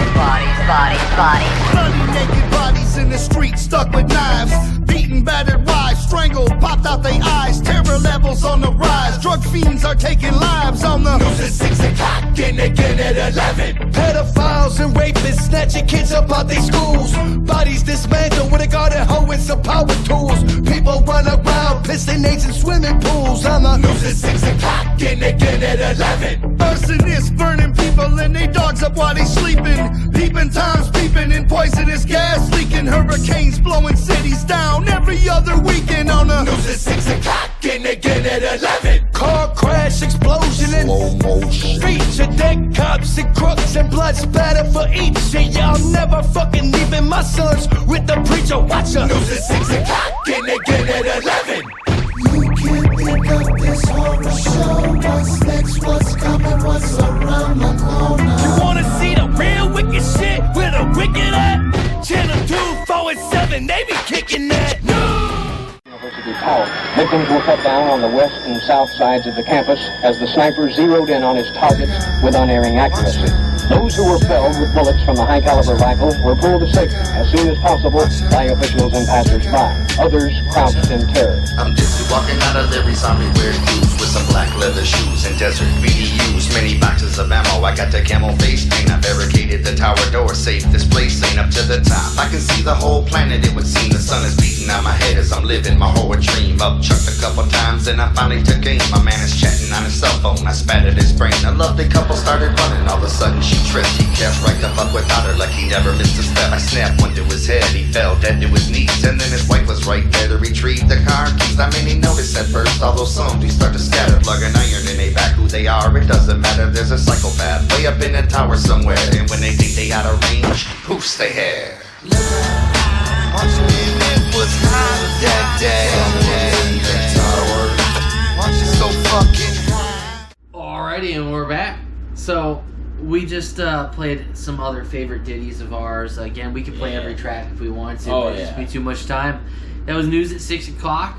naked bodies in the street, stuck with knives. Beaten, battered wives, strangled, popped out their eyes. Terror levels on the rise. Drug fiends are taking lives on the news at 6 o'clock and again at 11. Pedophiles and rapists snatching kids up out their schools. Bodies dismantled with a garden hoe and some power tools. People run around, pissing nades in swimming pools. On the news at 6 o'clock and again at 11. Arsonists burning people and they dogs up while they sleeping. Peeping times peeping and poisonous gas leaking. Hurricanes blowing cities down every other weekend on the news at 6 o'clock and again at 11. Car crash, explosion, and Slow motion. feature dead cops and crooks and blood spatter for each. And y'all never fucking leaving my sons with the preacher. Watch her. News at 6 o'clock and again at 11. You can't pick up this horror show. What's next, what's coming, what's around the corner? You wanna see the real wicked shit with a wicked at? Channel 2, 4, and 7, they be kicking that. University Tower. Victims were cut down on the west and south sides of the campus as the sniper zeroed in on his targets with unerring accuracy. Those who were felled with bullets from the high-caliber rifle were pulled to safety as soon as possible by officials and passers-by. Others crouched in terror. I'm dizzy walking out of every zombie wear shoes with some black leather shoes and desert BDUs. Many boxes of ammo. I got the camel face paint. I barricaded the tower door safe. This place ain't up to the top. I can see the whole planet. It would seem the sun is beating on my head as I'm living my horror dream. Up chucked a couple times and I finally took aim. My man is chatting on his cell phone. I spat at his brain. A lovely couple started running. All of a sudden she tripped. He kept right the fuck without her like he never missed a step. I snapped one to his head. He fell dead to his knees. And then his wife was right there to retrieve the car keys. I mean, he noticed at first, although some do start to scatter. Plug an iron in they back who they are. It doesn't matter. There's a psychopath way up in the tower somewhere. And when they think they out of range, poofs they hair. It was hot that day. So fucking. Alrighty, and we're back. So we just played some other favorite ditties of ours. Again, we could play every track if we wanted to, but it'd just be too much time. That was news at 6 o'clock.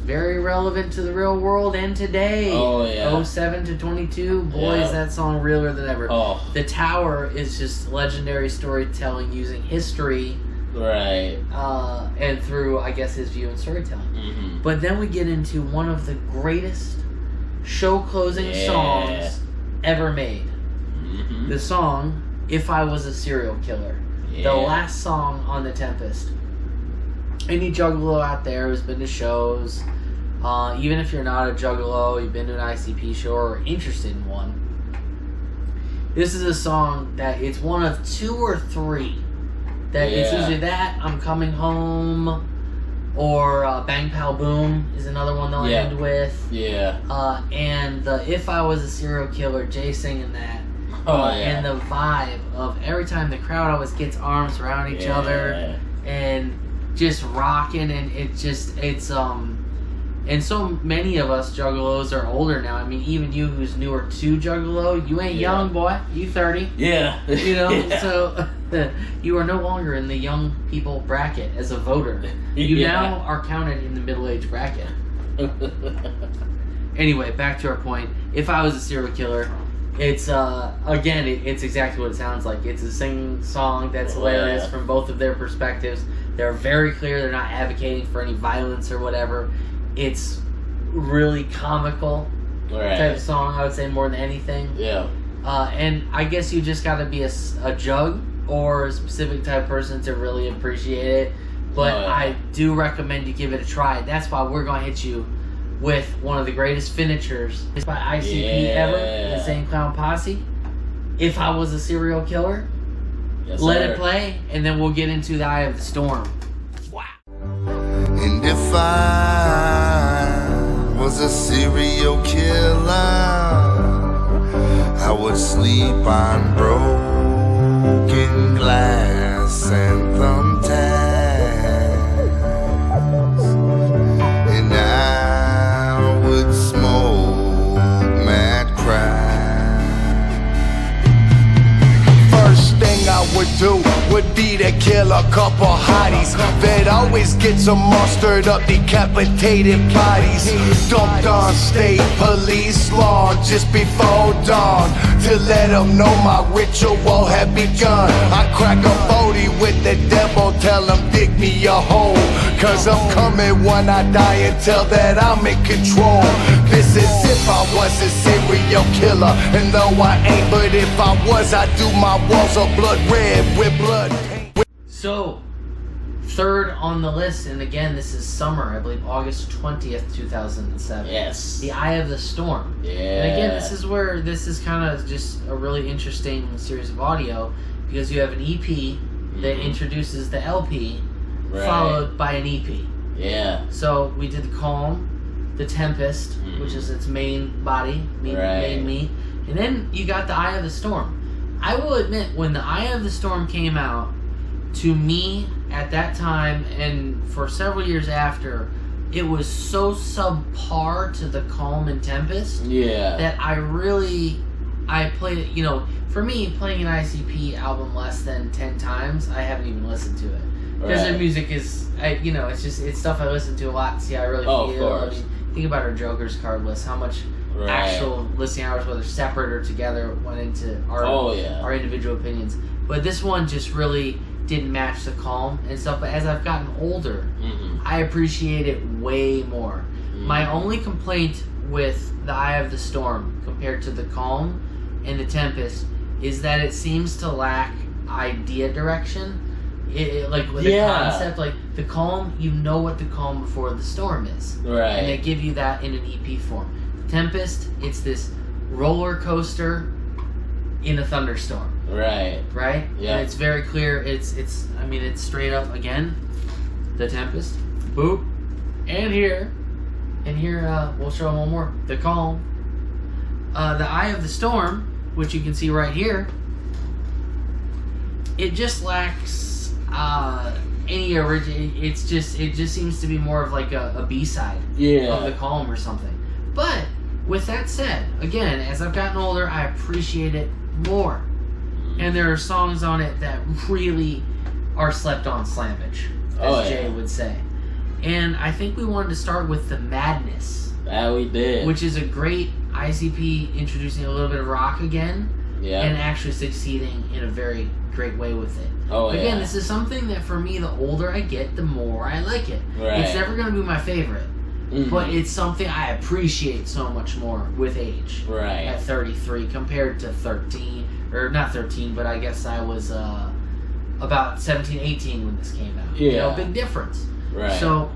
Very relevant to the real world and today. 07 to 22. Boy, is that song realer than ever. The Tower is just legendary storytelling using history. Right. And through, I guess, his view and storytelling. But then we get into one of the greatest show closing songs ever made. The song, If I Was a Serial Killer. The last song on the Tempest. Any juggalo out there who's been to shows, even if you're not a juggalo, you've been to an ICP show or interested in one, this is a song that it's one of 2 or 3 that it's usually that, I'm Coming Home, or Bang Pow Boom is another one they'll end with. And the If I Was a Serial Killer, Jay singing that. And the vibe of every time the crowd always gets arms around each other and just rocking, and it's and so many of us juggalos are older now. I mean, even you who's newer to juggalo, you ain't young, boy. You 30. You know, so you are no longer in the young people bracket as a voter. You now are counted in the middle-age bracket. Anyway, back to our point. If I Was a Serial Killer, it's again, it's exactly what it sounds like. It's a singing song that's hilarious from both of their perspectives. They're very clear. They're not advocating for any violence or whatever. It's really comical type of song, I would say, more than anything. And I guess you just got to be a jug or a specific type of person to really appreciate it. but I do recommend you give it a try. That's why we're gonna hit you with one of the greatest finishers by ICP ever, the Insane Clown Posse. If I Was a Serial Killer, let it play, and then we'll get into the Eye of the Storm. And if I was a serial killer, I would sleep on broken glass and thumbtacks, and I would smoke mad crack. First thing I would do would be to kill a couple hotties that always gets them all stirred up, decapitated bodies dumped on state police lawn just before dawn to let them know my ritual had begun. I crack a 40 with the devil, tell him dig me a hole, cause I'm coming when I die until that I'm in control. This is if I was a serial killer, and though I ain't, but if I was, I'd do my walls of blood red with blood paint. So, third on the list, and again, this is summer, I believe August 20th, 2007. Yes. The Eye of the Storm. Yeah. And again, this is where this is kind of just a really interesting series of audio, because you have an EP that introduces the LP, followed by an EP. Yeah. So, we did the Calm, the Tempest, which is its main body, main meat, and then you got the Eye of the Storm. I will admit, when the Eye of the Storm came out, to me, at that time, and for several years after, it was so subpar to the Calm and Tempest that I played it, for me, playing an ICP album less than 10 times, I haven't even listened to it. Because their music is, it's stuff I listen to a lot to see how I really feel. Of course. I mean, think about our Joker's card list, how much actual listening hours, whether separate or together, went into our individual opinions. But this one just really didn't match the Calm and stuff. But as I've gotten older, I appreciate it way more. My only complaint with the Eye of the Storm compared to the Calm and the Tempest is that it seems to lack idea direction. Like with the concept, like the Calm, you know what the calm before the storm is, and they give you that in an EP form. The Tempest, it's this roller coaster in a thunderstorm, right? Yeah, and it's very clear. It's straight up again. The Tempest, boop, and here we'll show one more. The Calm, the Eye of the Storm, which you can see right here. It just lacks any origin. It just seems to be more of like a B-side of the Calm or something. But with that said, again, as I've gotten older, I appreciate it more. And there are songs on it that really are slept on slammage, as Jay would say. And I think we wanted to start with The Madness. That we did. Which is a great ICP introducing a little bit of rock again. And actually succeeding in a very great way with it. Again, this is something that for me, the older I get, the more I like it. It's never going to be my favorite. But it's something I appreciate so much more with age. At 33 compared to 13. Or not 13, but I guess I was about 17, 18 when this came out. Big difference. So,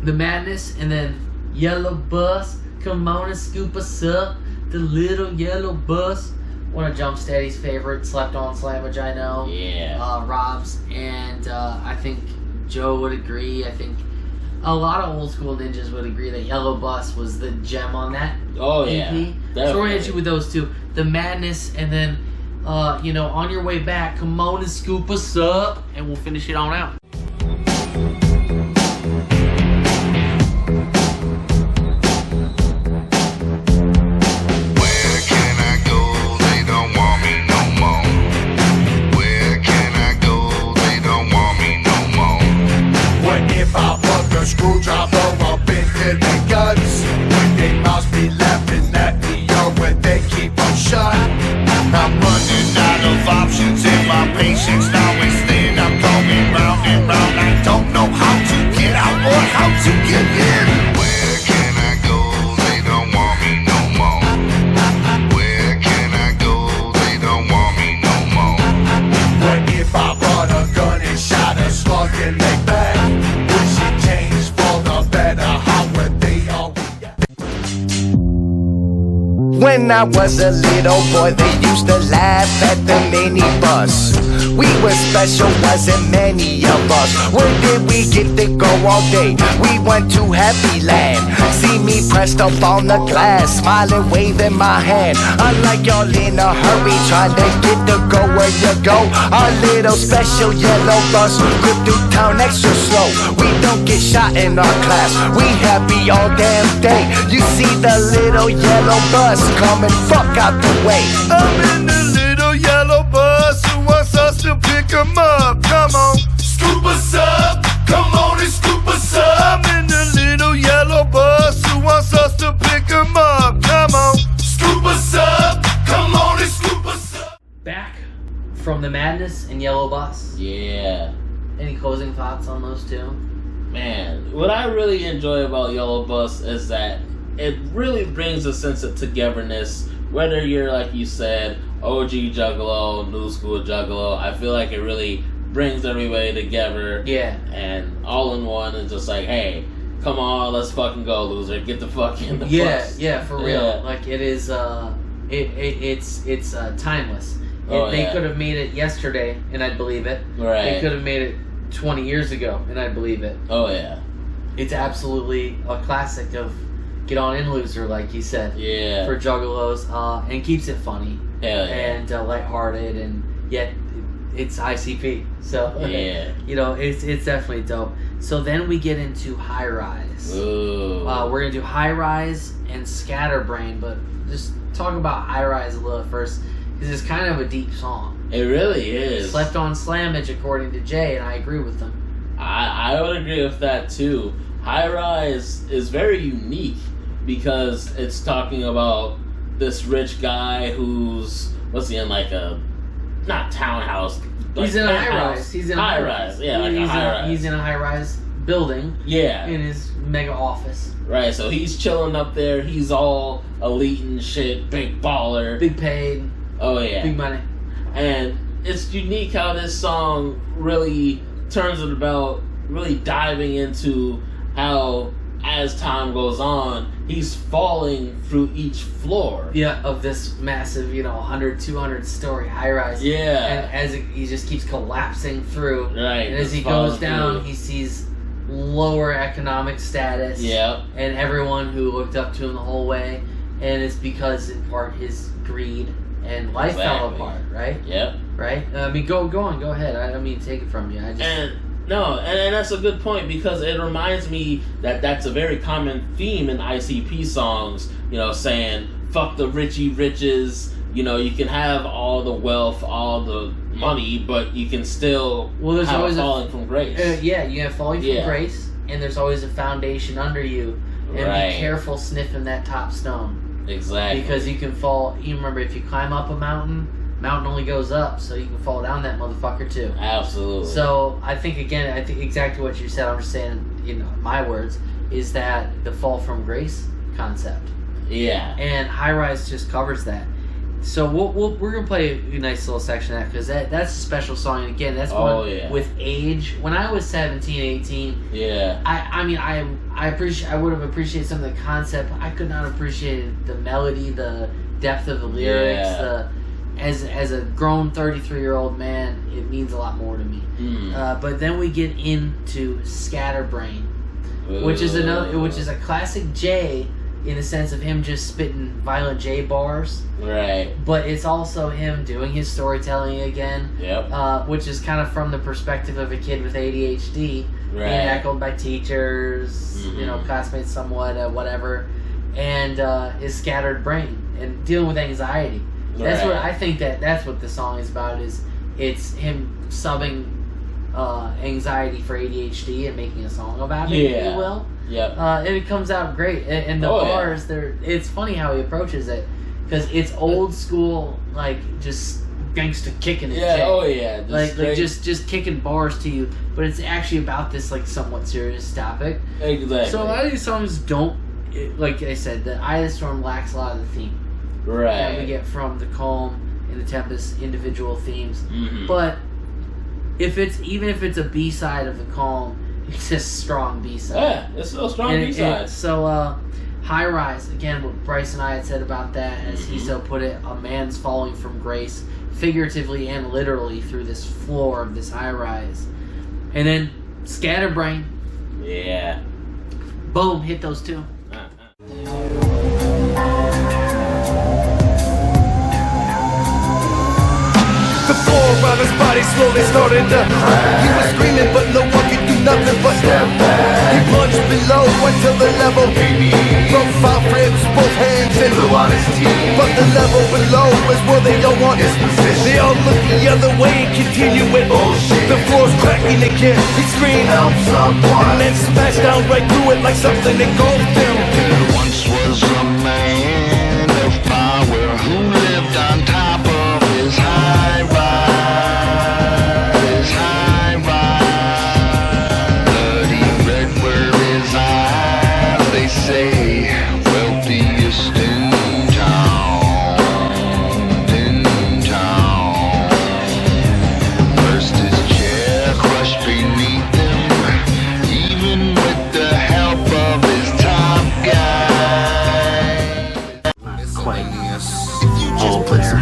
The Madness, and then Yellow Bus, come on and scoop us up. The little yellow bus. One of Jump Steady's favorite, slept on slammage, I know. Rob's, and I think Joe would agree. I think a lot of old school ninjas would agree that Yellow Bus was the gem on that EP. So we're gonna hit you with those two. The Madness, and then, on your way back, come on and scoop us up, and we'll finish it on out. Screwdriver up into their guts. When they must be laughing at me, or when they keep them shut. I'm running out of options and my patience now is thin. I'm going round and round. When I was a little boy, they used to laugh at the minibus. We were special, wasn't many of us. Where did we get to go all day? We went to Happy Land. See me pressed up on the glass, smiling, waving my hand. Unlike y'all in a hurry, trying to get to go where you go. Our little special yellow bus, grip through town extra slow. We don't get shot in our class, we happy all damn day. You see the little yellow bus coming, fuck out the way. I'm in the little yellow bus, who wants us to pick 'em up? Come on, scoop us up, come on and scoop us up. I'm in the little yellow bus, who wants us to pick 'em up? Come on, scoop us up, come on and scoop us up. Back from the madness and Yellow Bus. Yeah. Any closing thoughts on those two? Man, what I really enjoy about Yellow Bus is that it really brings a sense of togetherness. Whether you're, like you said, OG Juggalo, New School Juggalo, I feel like it really brings everybody together. Yeah. And all in one is just like, hey, come on, let's fucking go, loser. Get the fuck in the bus. Yeah, for real. Yeah. Like, it is, it's timeless. Oh, they yeah. could have made it yesterday, and I'd believe it. Right. They could have made it 20 years ago, and I'd believe it. Oh, yeah. It's absolutely a classic of get on in, loser, like you said. Yeah. For Juggalos, and keeps it funny. Hell yeah. And lighthearted, and yet it's ICP. So, yeah. You know, it's definitely dope. So then we get into High Rise. Ooh. We're going to do High Rise and Scatterbrain, but just talk about High Rise a little first, because it's kind of a deep song. It really is. Slept on Slammage, according to Jay, and I agree with him. I would agree with that too. High Rise is very unique because it's talking about this rich guy who's, what's he in, like a, not townhouse. Like He's in a high rise. He's in a high rise. Yeah, like a high rise. He's in a high rise building. Yeah. In his mega office. Right, so he's chilling up there. He's all elite and shit, big baller. Big paid. Oh, yeah. Big money. And it's unique how this song really turns it about, really diving into how, as time goes on, he's falling through each floor. Yeah, of this massive, 100, 200 story high rise. Yeah. And as he just keeps collapsing through. Right. And as he goes down, he sees lower economic status. Yep. And everyone who looked up to him the whole way. And it's because, in part, his greed and life fell apart, right? Yep. Right? I mean, go on, go ahead. I don't mean to take it from you. And that's a good point, because it reminds me that that's a very common theme in ICP songs, saying, fuck the richy riches, you can have all the wealth, all the money, but you can still there's have always falling from grace. Yeah, you have falling from grace, and there's always a foundation under you, and Right. be careful sniffing that top stone. Exactly. Because you can fall, you remember, if you climb up a mountain only goes up, so you can fall down that motherfucker too. Absolutely. So I think exactly what you said, I'm just saying, my words, is that the fall from grace concept. Yeah. And High Rise just covers that. So we're going to play a nice little section of that, because that's a special song. And again, that's one with age. When I was 17, 18, yeah. I would have appreciated some of the concept. I could not appreciate the melody, the depth of the lyrics, as a grown 33-year-old man, it means a lot more to me. But then we get into Scatterbrain, which is a classic J, in the sense of him just spitting violent J bars. Right. But it's also him doing his storytelling again. Yep. Which is kind of from the perspective of a kid with ADHD, being heckled by teachers, classmates somewhat, whatever, and his scattered brain and dealing with anxiety. That's what I think that's what the song is about. It's him subbing anxiety for ADHD and making a song about it, if you will. Yep. And it comes out great. And the bars, it's funny how he approaches it, because it's old school, like, just gangsta kicking it. Just kicking bars to you, but it's actually about this, like, somewhat serious topic. Exactly. So a lot of these songs don't, like I said, the Eye of the Storm lacks a lot of the theme. Right. That we get from the Calm and the Tempest individual themes. Mm-hmm. But even if it's a B-side of the Calm, it's a strong B-side. Yeah, it's a strong B-side. So High rise, again, what Bryce and I had said about that, as he so put it, a man's falling from grace, figuratively and literally, through this floor of this high rise. And then Scatterbrain. Yeah. Boom, hit those two. The floor around his body slowly started to crack. He was screaming, but no one could do nothing but step back. He plunged below until the level broke 5 ribs, both hands, and blew out his teeth. But the level below is where they don't want his position. They all look the other way and continue with bullshit. The floor's cracking again. He screamed, "Help someone!" and then smashed down right through it like something engulfed him. There once was a man of power who lived on top of his high rise. His high rise. Bloody red were his eyes. They say wealthiest in town. In town. First his chair crushed beneath him, even with the help of his top guy. All player.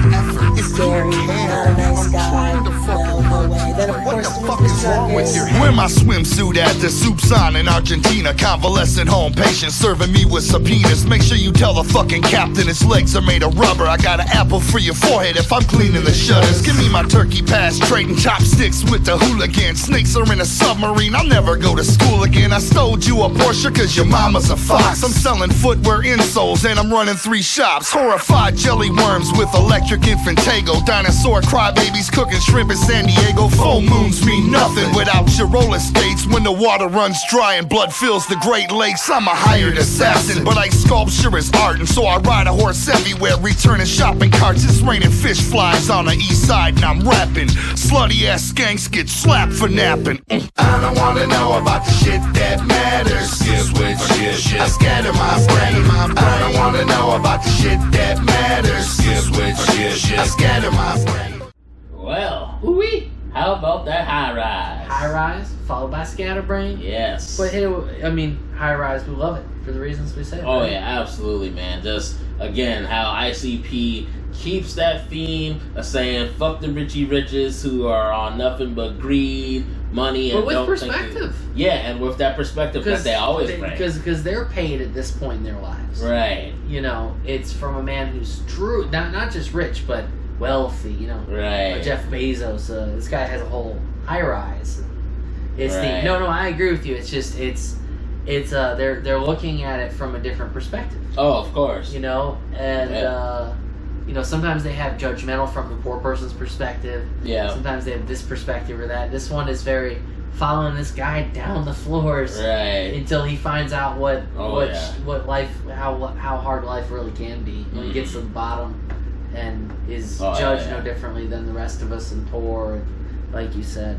Scary, not a nice guy. No way. Then of course the circus. Wear my swimsuit at the soup's on in Argentina. Convalescent home patient serving me with subpoenas. Make sure you tell the fucking captain his legs are made of rubber. I got an apple for your forehead if I'm cleaning the shutters. Give me my turkey pass, trading chopsticks with the hooligans. Snakes are in a submarine, I'll never go to school again. I stole you a Porsche cause your mama's a fox. I'm selling footwear insoles and I'm running 3 shops. Horrified jelly worms with electric infantago. Dinosaur crybabies cooking shrimp in San Diego. Full moons mean nothing without your roller skates. When the water runs dry and blood fills the Great Lakes, I'm a hired assassin, but I sculpture is art, and so I ride a horse everywhere, returning shopping carts. It's raining fish flies on the east side and I'm rapping. Slutty ass skanks get slapped for napping. I don't wanna know about the shit that matters. Switch, I scatter my brain. I don't wanna know about the shit that matters. Switch, I scatter my brain. Well, Ooh-wee. how about that high rise? High rise, followed by Scatterbrain. Yes. But hey, I mean, high rise, we love it for the reasons we said. Oh right? yeah, absolutely, man. Just again, how ICP keeps that theme of saying fuck the Richie Riches who are on nothing but greed, money, and but with don't perspective. Yeah, and with that perspective that they always bring. Because they're paid at this point in their lives. Right. You know, it's from a man who's true, not just rich, but wealthy. You know, Right. Jeff Bezos. This guy has a whole high rise. It's Right. no, I agree with you. It's just they're looking at it from a different perspective. Oh, of course. You know, and you know, sometimes they have judgmental from the poor person's perspective. Yeah. Sometimes they have this perspective or that. This one is very following this guy down the floors until he finds out what life, how hard life really can be when he gets to the bottom and is judged no differently than the rest of us and poor, like you said.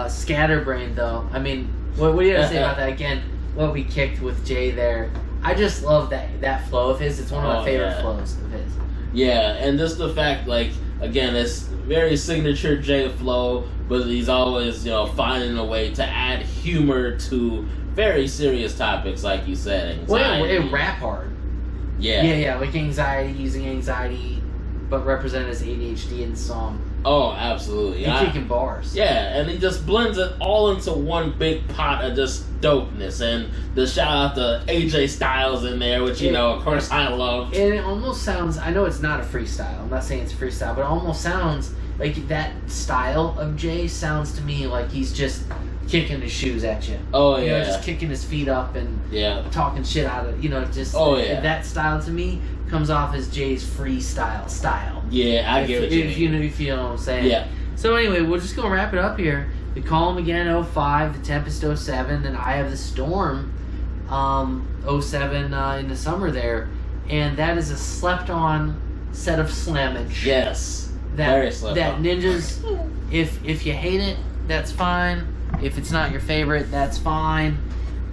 Scatterbrain, though. I mean, what do you have to say about that? Again, what we kicked with Jay there. I just love that flow of his. It's one of my favorite flows of his. Yeah, and just the fact, like, again, it's very signature Jay flow, but he's always, you know, finding a way to add humor to very serious topics, like you said, anxiety. Well, it rap hard. Yeah, like anxiety, using anxiety, but represented as ADHD in the song. Oh, absolutely. And kicking bars. Yeah, and he just blends it all into one big pot of just dopeness. And the shout out to AJ Styles in there, which, you know, of course I love. And it almost sounds, I know it's not a freestyle, I'm not saying it's a freestyle, but it almost sounds like that style of Jay sounds to me like he's just kicking his shoes at you. Oh, You yeah. know, just kicking his feet up and talking shit out of, you know, just. Oh, yeah. That style to me comes off as Jay's freestyle style. Yeah, I get what you mean. If you know what I'm saying. Yeah. So anyway, we're just gonna wrap it up here. The Calm again, 05, the Tempest 07, then I Have the Storm, 07 in the summer there, and that is a slept-on set of Slammage. Yes. Very slept That on. Ninjas, if you hate it, that's fine. If it's not your favorite, that's fine.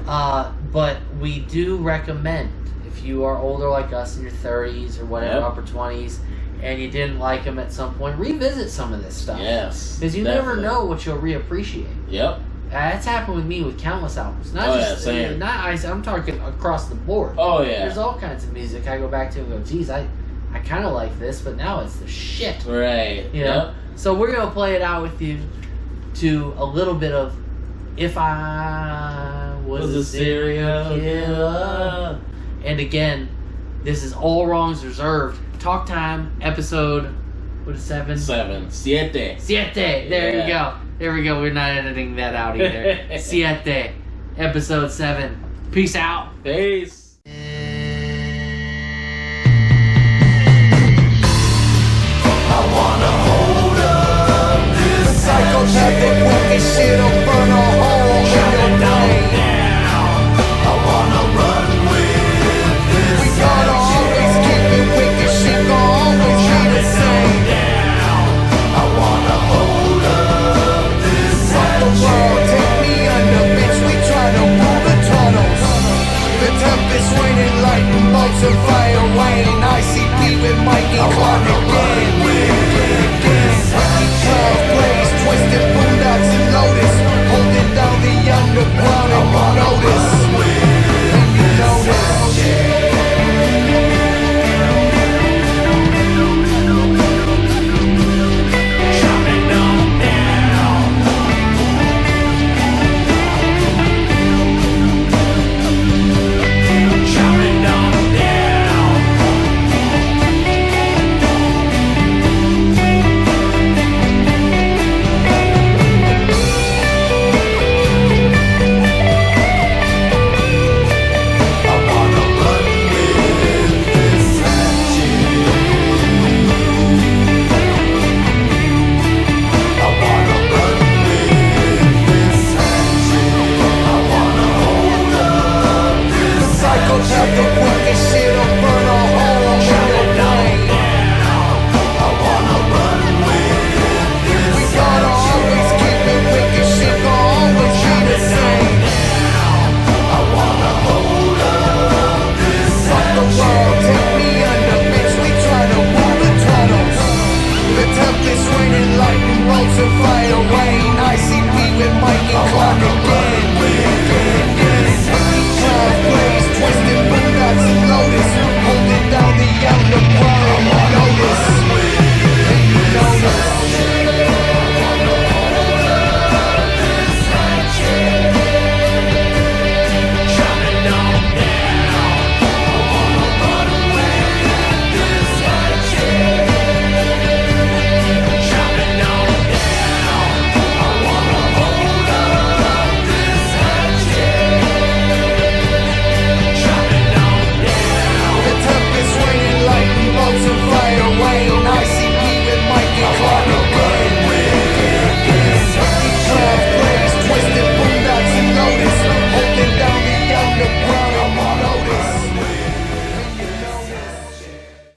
But we do recommend, if you are older like us in your 30s or whatever, upper 20s, and you didn't like them at some point, revisit some of this stuff. Yes. Because you never know what you'll reappreciate. Yep. That's happened with me with countless albums. Not just same. not Ice. I'm talking across the board. Oh yeah. There's all kinds of music I go back to and go, geez, I kind of like this, but now it's the shit. Right. You know. So we're gonna play it out with you to a little bit of If I Was a Serial Killer. And again, this is All Wrongs Reserved. Talk Time, episode, what is 7? 7. Siete. There you go. There we go. We're not editing that out either. Siete. Episode 7. Peace out. Peace. I wanna hold up this psychopathic wicked shit will burn a hole in your brain. I wanna run with this. We gotta always keep it wicked shit, gonna always be the same. I wanna hold up this. Fuck the world, take me under, bitch. We try to move the tunnels. The tempest raining, lightning bolts and fire rain. ICP with Mikey Clark again.